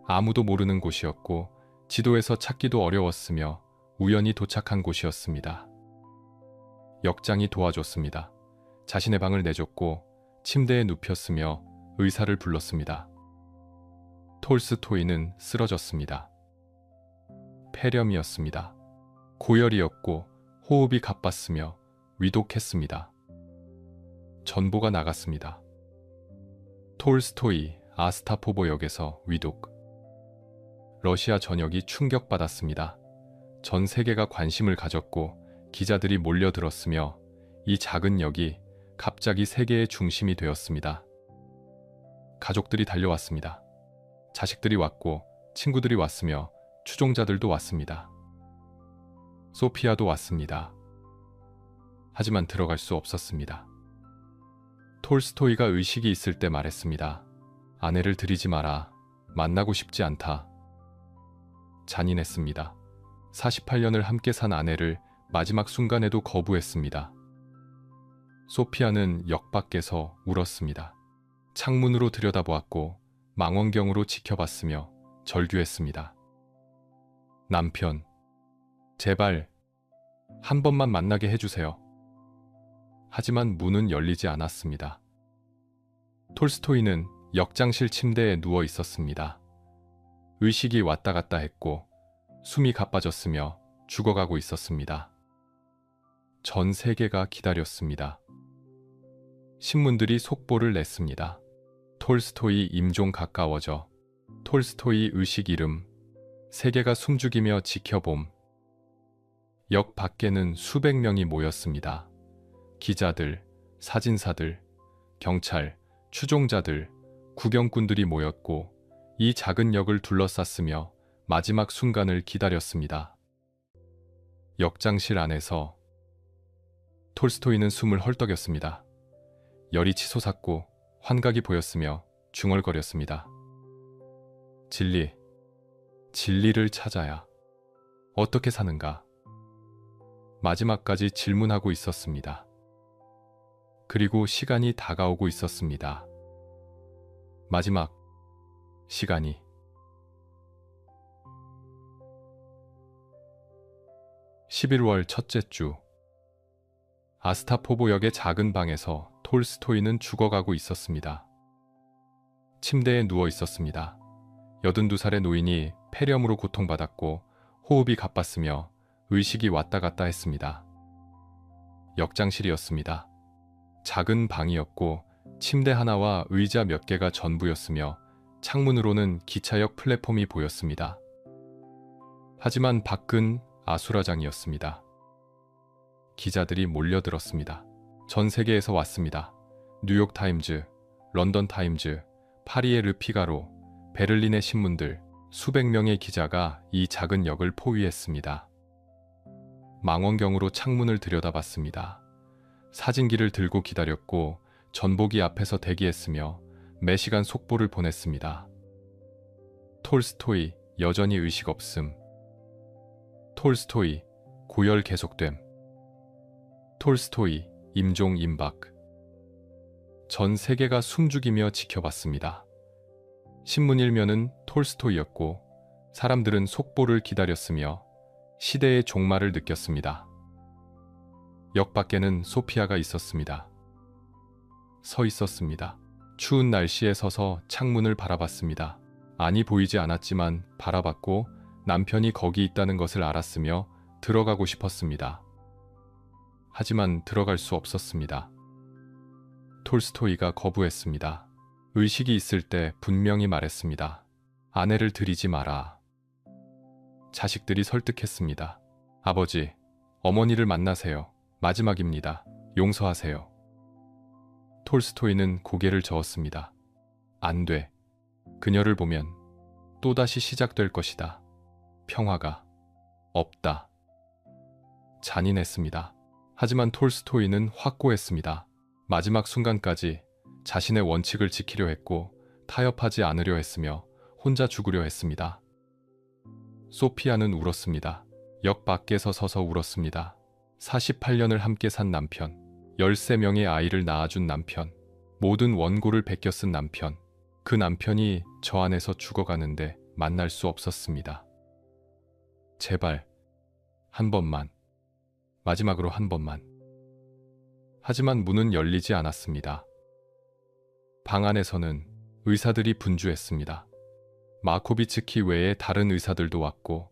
아무도 모르는 곳이었고 지도에서 찾기도 어려웠으며 우연히 도착한 곳이었습니다. 역장이 도와줬습니다. 자신의 방을 내줬고 침대에 눕혔으며 의사를 불렀습니다. 톨스토이는 쓰러졌습니다. 폐렴이었습니다. 고열이었고 호흡이 가빴으며 위독했습니다. 전보가 나갔습니다. 톨스토이 아스타포보역에서 위독. 러시아 전역이 충격받았습니다. 전 세계가 관심을 가졌고 기자들이 몰려들었으며 이 작은 역이 갑자기 세계의 중심이 되었습니다. 가족들이 달려왔습니다. 자식들이 왔고 친구들이 왔으며 추종자들도 왔습니다. 소피아도 왔습니다. 하지만 들어갈 수 없었습니다. 톨스토이가 의식이 있을 때 말했습니다. 아내를 들이지 마라. 만나고 싶지 않다. 잔인했습니다. 48년을 함께 산 아내를 마지막 순간에도 거부했습니다. 소피아는 역 밖에서 울었습니다. 창문으로 들여다보았고 망원경으로 지켜봤으며 절규했습니다. 남편, 제발 한 번만 만나게 해주세요. 하지만 문은 열리지 않았습니다. 톨스토이는 역장실 침대에 누워 있었습니다. 의식이 왔다 갔다 했고 숨이 가빠졌으며 죽어가고 있었습니다. 전 세계가 기다렸습니다. 신문들이 속보를 냈습니다. 톨스토이 임종 가까워져. 톨스토이 의식 잃음. 세계가 숨죽이며 지켜봄. 역 밖에는 수백 명이 모였습니다. 기자들, 사진사들, 경찰, 추종자들, 구경꾼들이 모였고 이 작은 역을 둘러쌌으며 마지막 순간을 기다렸습니다. 역장실 안에서 톨스토이는 숨을 헐떡였습니다. 열이 치솟았고 환각이 보였으며 중얼거렸습니다. 진리를 찾아야 어떻게 사는가? 마지막까지 질문하고 있었습니다. 그리고 시간이 다가오고 있었습니다. 마지막 시간이. 11월 첫째 주. 아스타포보역의 작은 방에서 톨스토이는 죽어가고 있었습니다. 침대에 누워 있었습니다. 82살의 노인이 폐렴으로 고통받았고 호흡이 가빴으며 의식이 왔다 갔다 했습니다. 역장실이었습니다. 작은 방이었고 침대 하나와 의자 몇 개가 전부였으며 창문으로는 기차역 플랫폼이 보였습니다. 하지만 밖은 아수라장이었습니다. 기자들이 몰려들었습니다. 전 세계에서 왔습니다. 뉴욕 타임즈, 런던 타임즈, 파리의 르피가로, 베를린의 신문들, 수백 명의 기자가 이 작은 역을 포위했습니다. 망원경으로 창문을 들여다봤습니다. 사진기를 들고 기다렸고 전보기 앞에서 대기했으며 매시간 속보를 보냈습니다. 톨스토이 여전히 의식 없음. 톨스토이 고열 계속됨. 톨스토이 임종 임박. 전 세계가 숨죽이며 지켜봤습니다. 신문 일면은 톨스토이였고 사람들은 속보를 기다렸으며 시대의 종말을 느꼈습니다. 역 밖에는 소피아가 있었습니다. 서 있었습니다. 추운 날씨에 서서 창문을 바라봤습니다. 안이 보이지 않았지만 바라봤고 남편이 거기 있다는 것을 알았으며 들어가고 싶었습니다. 하지만 들어갈 수 없었습니다. 톨스토이가 거부했습니다. 의식이 있을 때 분명히 말했습니다. 아내를 들이지 마라. 자식들이 설득했습니다. 아버지, 어머니를 만나세요. 마지막입니다. 용서하세요. 톨스토이는 고개를 저었습니다. 안 돼. 그녀를 보면 또다시 시작될 것이다. 평화가 없다. 잔인했습니다. 하지만 톨스토이는 확고했습니다. 마지막 순간까지 자신의 원칙을 지키려 했고 타협하지 않으려 했으며 혼자 죽으려 했습니다. 소피아는 울었습니다. 역 밖에서 서서 울었습니다. 48년을 함께 산 남편, 13명의 아이를 낳아준 남편, 모든 원고를 베껴 쓴 남편, 그 남편이 저 안에서 죽어가는데 만날 수 없었습니다. 제발 한 번만, 마지막으로 한 번만. 하지만 문은 열리지 않았습니다. 방 안에서는 의사들이 분주했습니다. 마코비츠키 외에 다른 의사들도 왔고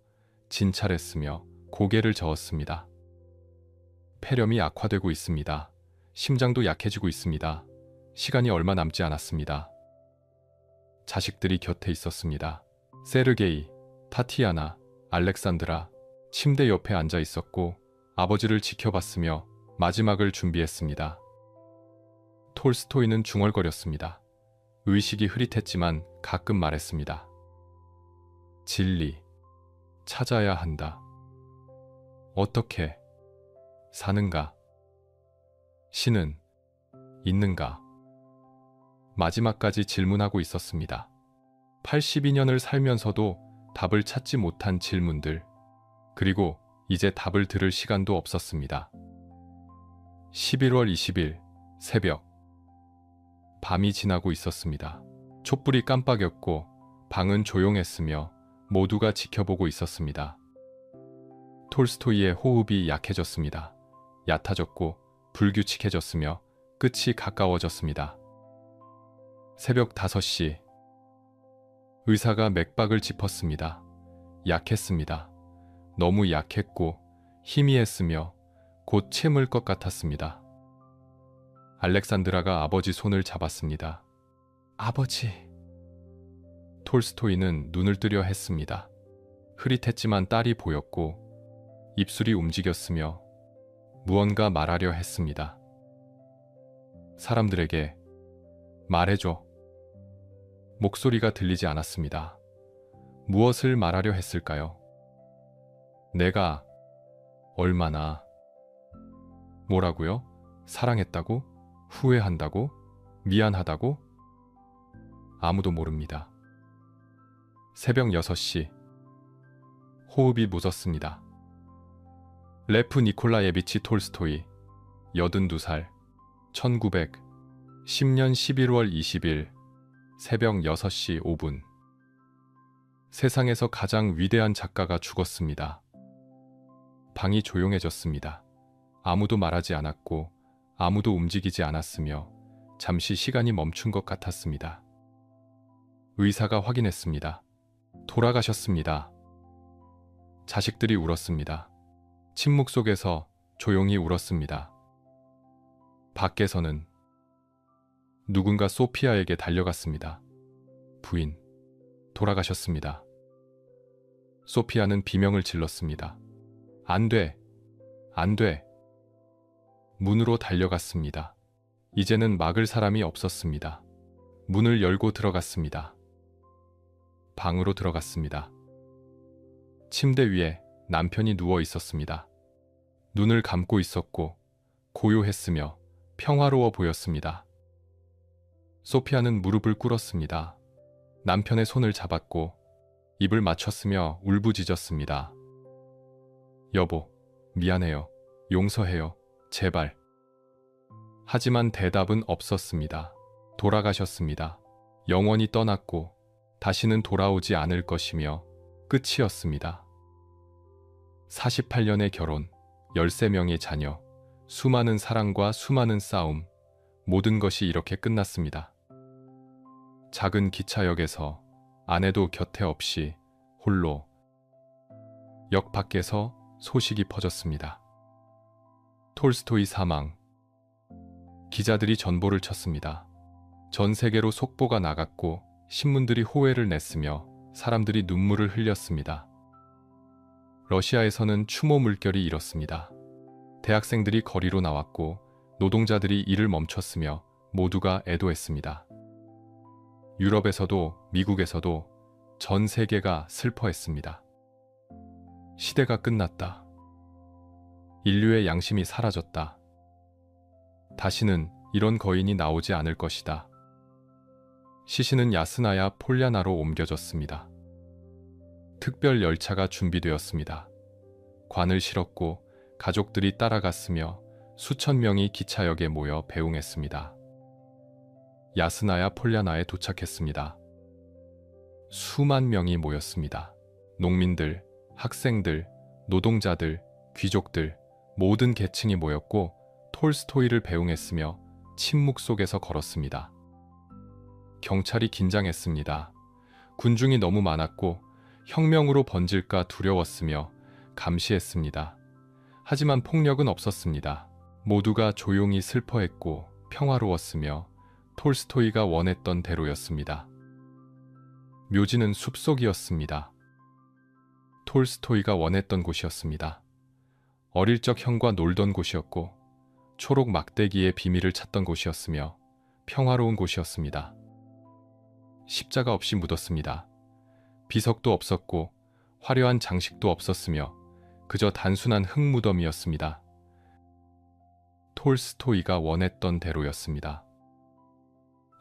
진찰했으며 고개를 저었습니다. 폐렴이 악화되고 있습니다. 심장도 약해지고 있습니다. 시간이 얼마 남지 않았습니다. 자식들이 곁에 있었습니다. 세르게이, 타티아나, 알렉산드라 침대 옆에 앉아 있었고 아버지를 지켜봤으며 마지막을 준비했습니다. 톨스토이는 중얼거렸습니다. 의식이 흐릿했지만 가끔 말했습니다. 진리, 찾아야 한다. 어떻게 사는가? 신은 있는가? 마지막까지 질문하고 있었습니다. 82년을 살면서도 답을 찾지 못한 질문들, 그리고 이제 답을 들을 시간도 없었습니다. 11월 20일 새벽, 밤이 지나고 있었습니다. 촛불이 깜빡였고 방은 조용했으며 모두가 지켜보고 있었습니다. 톨스토이의 호흡이 약해졌습니다. 얕아졌고 불규칙해졌으며 끝이 가까워졌습니다. 새벽 5시, 의사가 맥박을 짚었습니다. 약했습니다. 너무 약했고 희미했으며 곧 채물 것 같았습니다. 알렉산드라가 아버지 손을 잡았습니다. 아버지. 톨스토이는 눈을 뜨려 했습니다. 흐릿했지만 딸이 보였고 입술이 움직였으며 무언가 말하려 했습니다. 사람들에게 말해줘. 목소리가 들리지 않았습니다. 무엇을 말하려 했을까요? 내가 얼마나 뭐라고요? 사랑했다고? 후회한다고? 미안하다고? 아무도 모릅니다. 새벽 6시, 호흡이 멎었습니다. 레프 니콜라예비치 톨스토이, 82살, 1910년 11월 20일, 새벽 6시 5분. 세상에서 가장 위대한 작가가 죽었습니다. 방이 조용해졌습니다. 아무도 말하지 않았고 아무도 움직이지 않았으며 잠시 시간이 멈춘 것 같았습니다. 의사가 확인했습니다. 돌아가셨습니다. 자식들이 울었습니다. 침묵 속에서 조용히 울었습니다. 밖에서는 누군가 소피아에게 달려갔습니다. 부인, 돌아가셨습니다. 소피아는 비명을 질렀습니다. 안 돼, 안 돼. 문으로 달려갔습니다. 이제는 막을 사람이 없었습니다. 문을 열고 들어갔습니다. 방으로 들어갔습니다. 침대 위에 남편이 누워 있었습니다. 눈을 감고 있었고 고요했으며 평화로워 보였습니다. 소피아는 무릎을 꿇었습니다. 남편의 손을 잡았고 입을 맞췄으며 울부짖었습니다. 여보, 미안해요. 용서해요. 제발. 하지만 대답은 없었습니다. 돌아가셨습니다. 영원히 떠났고 다시는 돌아오지 않을 것이며 끝이었습니다. 48년의 결혼, 13명의 자녀, 수많은 사랑과 수많은 싸움, 모든 것이 이렇게 끝났습니다. 작은 기차역에서 아내도 곁에 없이 홀로 역 밖에서 소식이 퍼졌습니다. 톨스토이 사망. 기자들이 전보를 쳤습니다. 전 세계로 속보가 나갔고 신문들이 호해를 냈으며 사람들이 눈물을 흘렸습니다. 러시아에서는 추모 물결이 일었습니다. 대학생들이 거리로 나왔고 노동자들이 일을 멈췄으며 모두가 애도했습니다. 유럽에서도 미국에서도 전 세계가 슬퍼했습니다. 시대가 끝났다. 인류의 양심이 사라졌다. 다시는 이런 거인이 나오지 않을 것이다. 시신은 야스나야 폴야나로 옮겨졌습니다. 특별 열차가 준비되었습니다. 관을 실었고 가족들이 따라갔으며 수천 명이 기차역에 모여 배웅했습니다. 야스나야 폴야나에 도착했습니다. 수만 명이 모였습니다. 농민들, 학생들, 노동자들, 귀족들, 모든 계층이 모였고 톨스토이를 배웅했으며 침묵 속에서 걸었습니다. 경찰이 긴장했습니다. 군중이 너무 많았고 혁명으로 번질까 두려웠으며 감시했습니다. 하지만 폭력은 없었습니다. 모두가 조용히 슬퍼했고 평화로웠으며 톨스토이가 원했던 대로였습니다. 묘지는 숲속이었습니다. 톨스토이가 원했던 곳이었습니다. 어릴 적 형과 놀던 곳이었고 초록 막대기의 비밀을 찾던 곳이었으며 평화로운 곳이었습니다. 십자가 없이 묻었습니다. 비석도 없었고 화려한 장식도 없었으며 그저 단순한 흙무덤이었습니다. 톨스토이가 원했던 대로였습니다.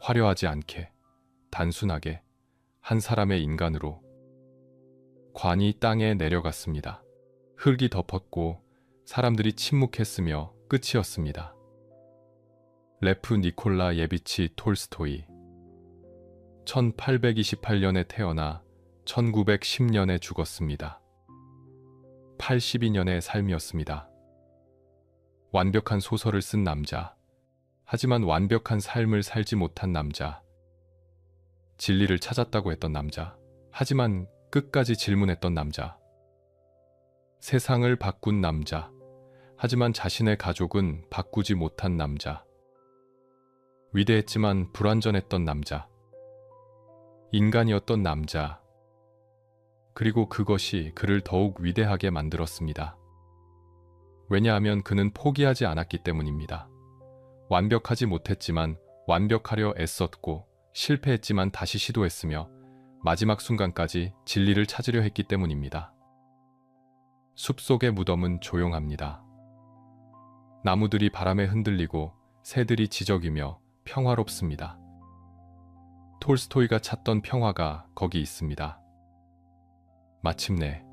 화려하지 않게, 단순하게 한 사람의 인간으로. 관이 땅에 내려갔습니다. 흙이 덮었고 사람들이 침묵했으며 끝이었습니다. 레프 니콜라 예비치 톨스토이. 1828년에 태어나 1910년에 죽었습니다. 82년의 삶이었습니다. 완벽한 소설을 쓴 남자, 하지만 완벽한 삶을 살지 못한 남자. 진리를 찾았다고 했던 남자, 하지만 끝까지 질문했던 남자. 세상을 바꾼 남자, 하지만 자신의 가족은 바꾸지 못한 남자. 위대했지만 불완전했던 남자. 인간이었던 남자. 그리고 그것이 그를 더욱 위대하게 만들었습니다. 왜냐하면 그는 포기하지 않았기 때문입니다. 완벽하지 못했지만 완벽하려 애썼고 실패했지만 다시 시도했으며 마지막 순간까지 진리를 찾으려 했기 때문입니다. 숲속의 무덤은 조용합니다. 나무들이 바람에 흔들리고 새들이 지저귀며 평화롭습니다. 톨스토이가 찾던 평화가 거기 있습니다. 마침내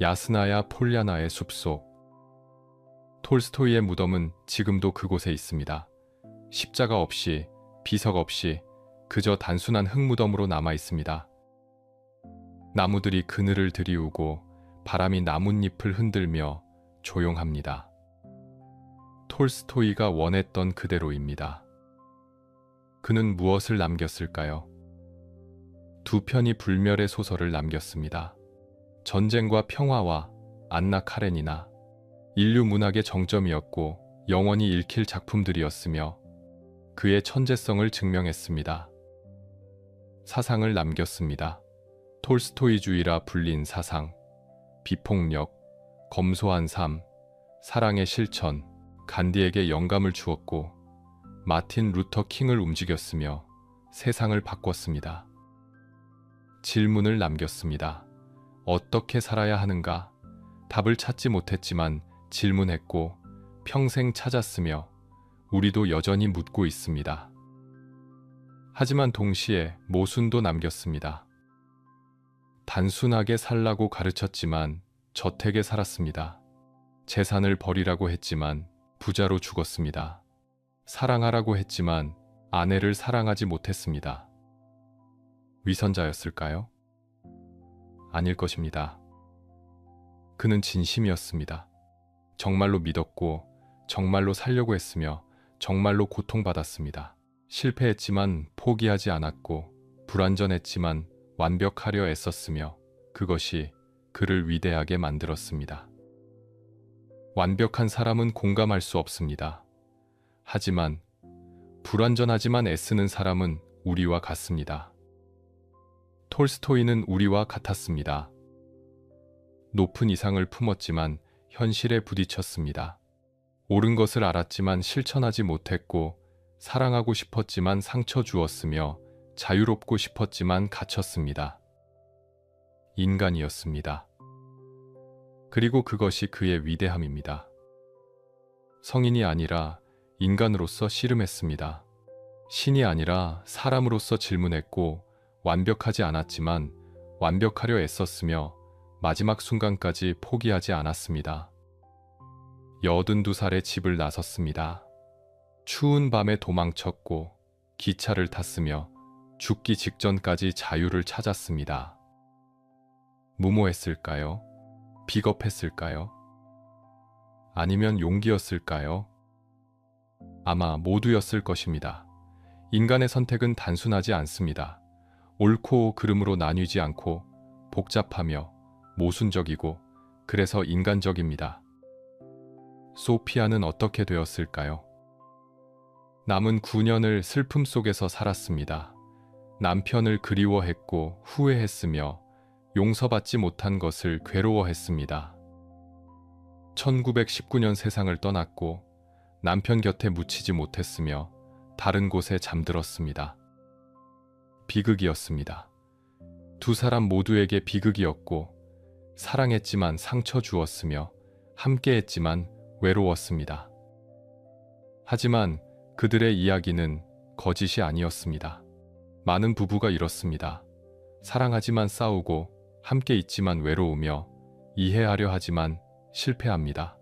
야스나야 폴야나의 숲속. 톨스토이의 무덤은 지금도 그곳에 있습니다. 십자가 없이, 비석 없이 그저 단순한 흙무덤으로 남아 있습니다. 나무들이 그늘을 드리우고 바람이 나뭇잎을 흔들며 조용합니다. 톨스토이가 원했던 그대로입니다. 그는 무엇을 남겼을까요? 두 편이 불멸의 소설을 남겼습니다. 전쟁과 평화와 안나 카레니나. 인류 문학의 정점이었고 영원히 읽힐 작품들이었으며 그의 천재성을 증명했습니다. 사상을 남겼습니다. 톨스토이주의라 불린 사상, 비폭력, 검소한 삶, 사랑의 실천, 간디에게 영감을 주었고 마틴 루터 킹을 움직였으며 세상을 바꿨습니다. 질문을 남겼습니다. 어떻게 살아야 하는가? 답을 찾지 못했지만 질문했고 평생 찾았으며 우리도 여전히 묻고 있습니다. 하지만 동시에 모순도 남겼습니다. 단순하게 살라고 가르쳤지만 저택에 살았습니다. 재산을 버리라고 했지만 부자로 죽었습니다. 사랑하라고 했지만 아내를 사랑하지 못했습니다. 위선자였을까요? 아닐 것입니다. 그는 진심이었습니다. 정말로 믿었고 정말로 살려고 했으며 정말로 고통받았습니다. 실패했지만 포기하지 않았고 불완전했지만 완벽하려 애썼으며 그것이 그를 위대하게 만들었습니다. 완벽한 사람은 공감할 수 없습니다. 하지만 불완전하지만 애쓰는 사람은 우리와 같습니다. 톨스토이는 우리와 같았습니다. 높은 이상을 품었지만 현실에 부딪혔습니다. 옳은 것을 알았지만 실천하지 못했고 사랑하고 싶었지만 상처 주었으며 자유롭고 싶었지만 갇혔습니다. 인간이었습니다. 그리고 그것이 그의 위대함입니다. 성인이 아니라 인간으로서 씨름했습니다. 신이 아니라 사람으로서 질문했고 완벽하지 않았지만 완벽하려 애썼으며 마지막 순간까지 포기하지 않았습니다. 82살에 집을 나섰습니다. 추운 밤에 도망쳤고 기차를 탔으며 죽기 직전까지 자유를 찾았습니다. 무모했을까요? 비겁했을까요? 아니면 용기였을까요? 아마 모두였을 것입니다. 인간의 선택은 단순하지 않습니다. 옳고 그름으로 나뉘지 않고 복잡하며 모순적이고 그래서 인간적입니다. 소피아는 어떻게 되었을까요? 남은 9년을 슬픔 속에서 살았습니다. 남편을 그리워했고 후회했으며 용서받지 못한 것을 괴로워했습니다. 1919년 세상을 떠났고 남편 곁에 묻히지 못했으며 다른 곳에 잠들었습니다. 비극이었습니다. 두 사람 모두에게 비극이었고 사랑했지만 상처 주었으며 함께했지만 외로웠습니다. 하지만 그들의 이야기는 거짓이 아니었습니다. 많은 부부가 이렇습니다. 사랑하지만 싸우고 함께 있지만 외로우며 이해하려 하지만 실패합니다.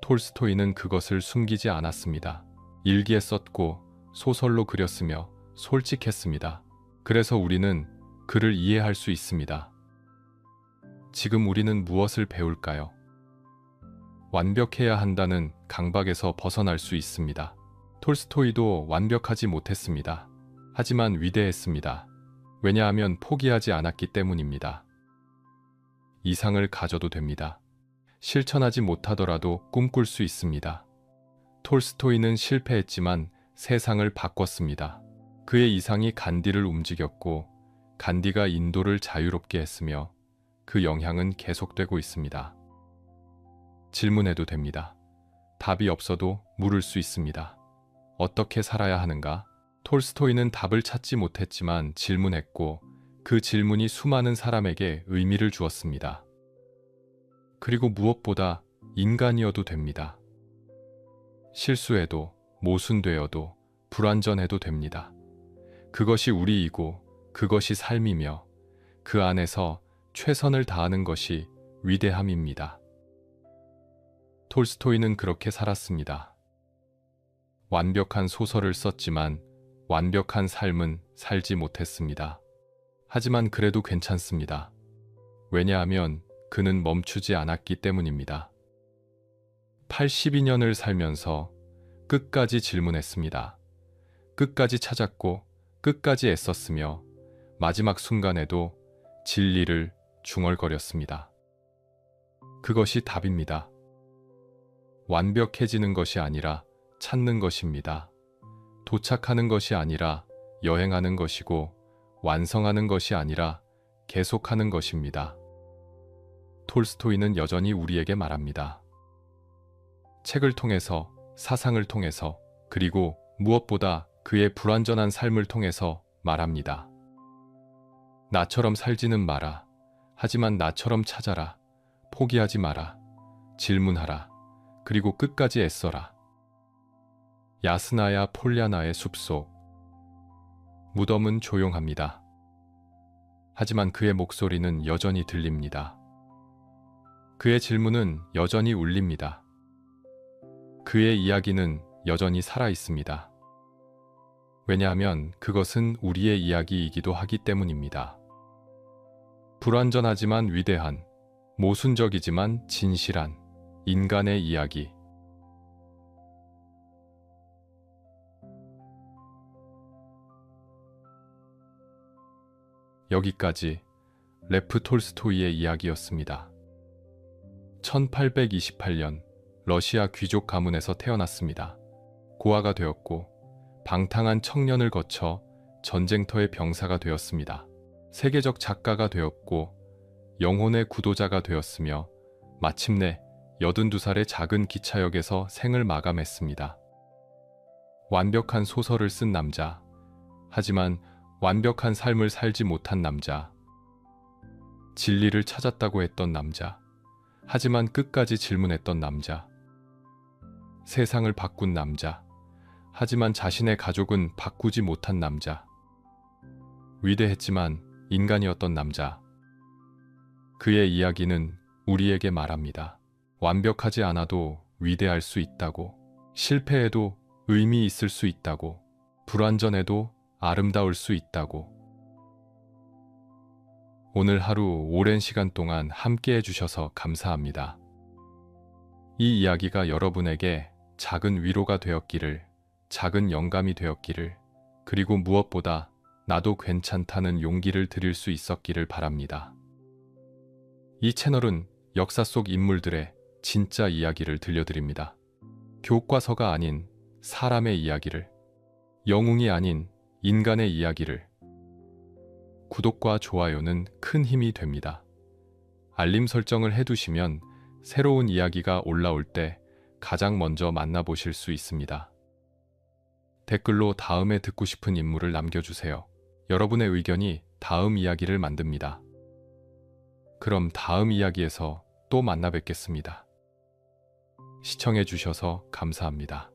톨스토이는 그것을 숨기지 않았습니다. 일기에 썼고 소설로 그렸으며 솔직했습니다. 그래서 우리는 그를 이해할 수 있습니다. 지금 우리는 무엇을 배울까요? 완벽해야 한다는 강박에서 벗어날 수 있습니다. 톨스토이도 완벽하지 못했습니다. 하지만 위대했습니다. 왜냐하면 포기하지 않았기 때문입니다. 이상을 가져도 됩니다. 실천하지 못하더라도 꿈꿀 수 있습니다. 톨스토이는 실패했지만 세상을 바꿨습니다. 그의 이상이 간디를 움직였고 간디가 인도를 자유롭게 했으며 그 영향은 계속되고 있습니다. 질문해도 됩니다. 답이 없어도 물을 수 있습니다. 어떻게 살아야 하는가? 톨스토이는 답을 찾지 못했지만 질문했고 그 질문이 수많은 사람에게 의미를 주었습니다. 그리고 무엇보다 인간이어도 됩니다. 실수해도 모순되어도 불완전해도 됩니다. 그것이 우리이고 그것이 삶이며 그 안에서 최선을 다하는 것이 위대함입니다. 톨스토이는 그렇게 살았습니다. 완벽한 소설을 썼지만 완벽한 삶은 살지 못했습니다. 하지만 그래도 괜찮습니다. 왜냐하면 그는 멈추지 않았기 때문입니다. 82년을 살면서 끝까지 질문했습니다. 끝까지 찾았고 끝까지 애썼으며 마지막 순간에도 진리를 중얼거렸습니다. 그것이 답입니다. 완벽해지는 것이 아니라 찾는 것입니다. 도착하는 것이 아니라 여행하는 것이고 완성하는 것이 아니라 계속하는 것입니다. 톨스토이는 여전히 우리에게 말합니다. 책을 통해서, 사상을 통해서, 그리고 무엇보다 그의 불완전한 삶을 통해서 말합니다. 나처럼 살지는 마라. 하지만 나처럼 찾아라. 포기하지 마라. 질문하라. 그리고 끝까지 애써라. 야스나야 폴야나의 숲속. 무덤은 조용합니다. 하지만 그의 목소리는 여전히 들립니다. 그의 질문은 여전히 울립니다. 그의 이야기는 여전히 살아 있습니다. 왜냐하면 그것은 우리의 이야기이기도 하기 때문입니다. 불완전하지만 위대한, 모순적이지만 진실한 인간의 이야기. 여기까지 레프 톨스토이의 이야기였습니다. 1828년 러시아 귀족 가문에서 태어났습니다. 고아가 되었고 방탕한 청년을 거쳐 전쟁터의 병사가 되었습니다. 세계적 작가가 되었고 영혼의 구도자가 되었으며 마침내 82살의 작은 기차역에서 생을 마감했습니다. 완벽한 소설을 쓴 남자, 하지만 완벽한 삶을 살지 못한 남자, 진리를 찾았다고 했던 남자, 하지만 끝까지 질문했던 남자, 세상을 바꾼 남자, 하지만 자신의 가족은 바꾸지 못한 남자, 위대했지만 인간이었던 남자. 그의 이야기는 우리에게 말합니다. 완벽하지 않아도 위대할 수 있다고, 실패해도 의미 있을 수 있다고, 불완전해도 아름다울 수 있다고. 오늘 하루 오랜 시간 동안 함께 해주셔서 감사합니다. 이 이야기가 여러분에게 작은 위로가 되었기를, 작은 영감이 되었기를, 그리고 무엇보다 나도 괜찮다는 용기를 드릴 수 있었기를 바랍니다. 이 채널은 역사 속 인물들의 진짜 이야기를 들려드립니다. 교과서가 아닌 사람의 이야기를, 영웅이 아닌 인간의 이야기를. 구독과 좋아요는 큰 힘이 됩니다. 알림 설정을 해두시면 새로운 이야기가 올라올 때 가장 먼저 만나보실 수 있습니다. 댓글로 다음에 듣고 싶은 인물을 남겨주세요. 여러분의 의견이 다음 이야기를 만듭니다. 그럼 다음 이야기에서 또 만나 뵙겠습니다. 시청해주셔서 감사합니다.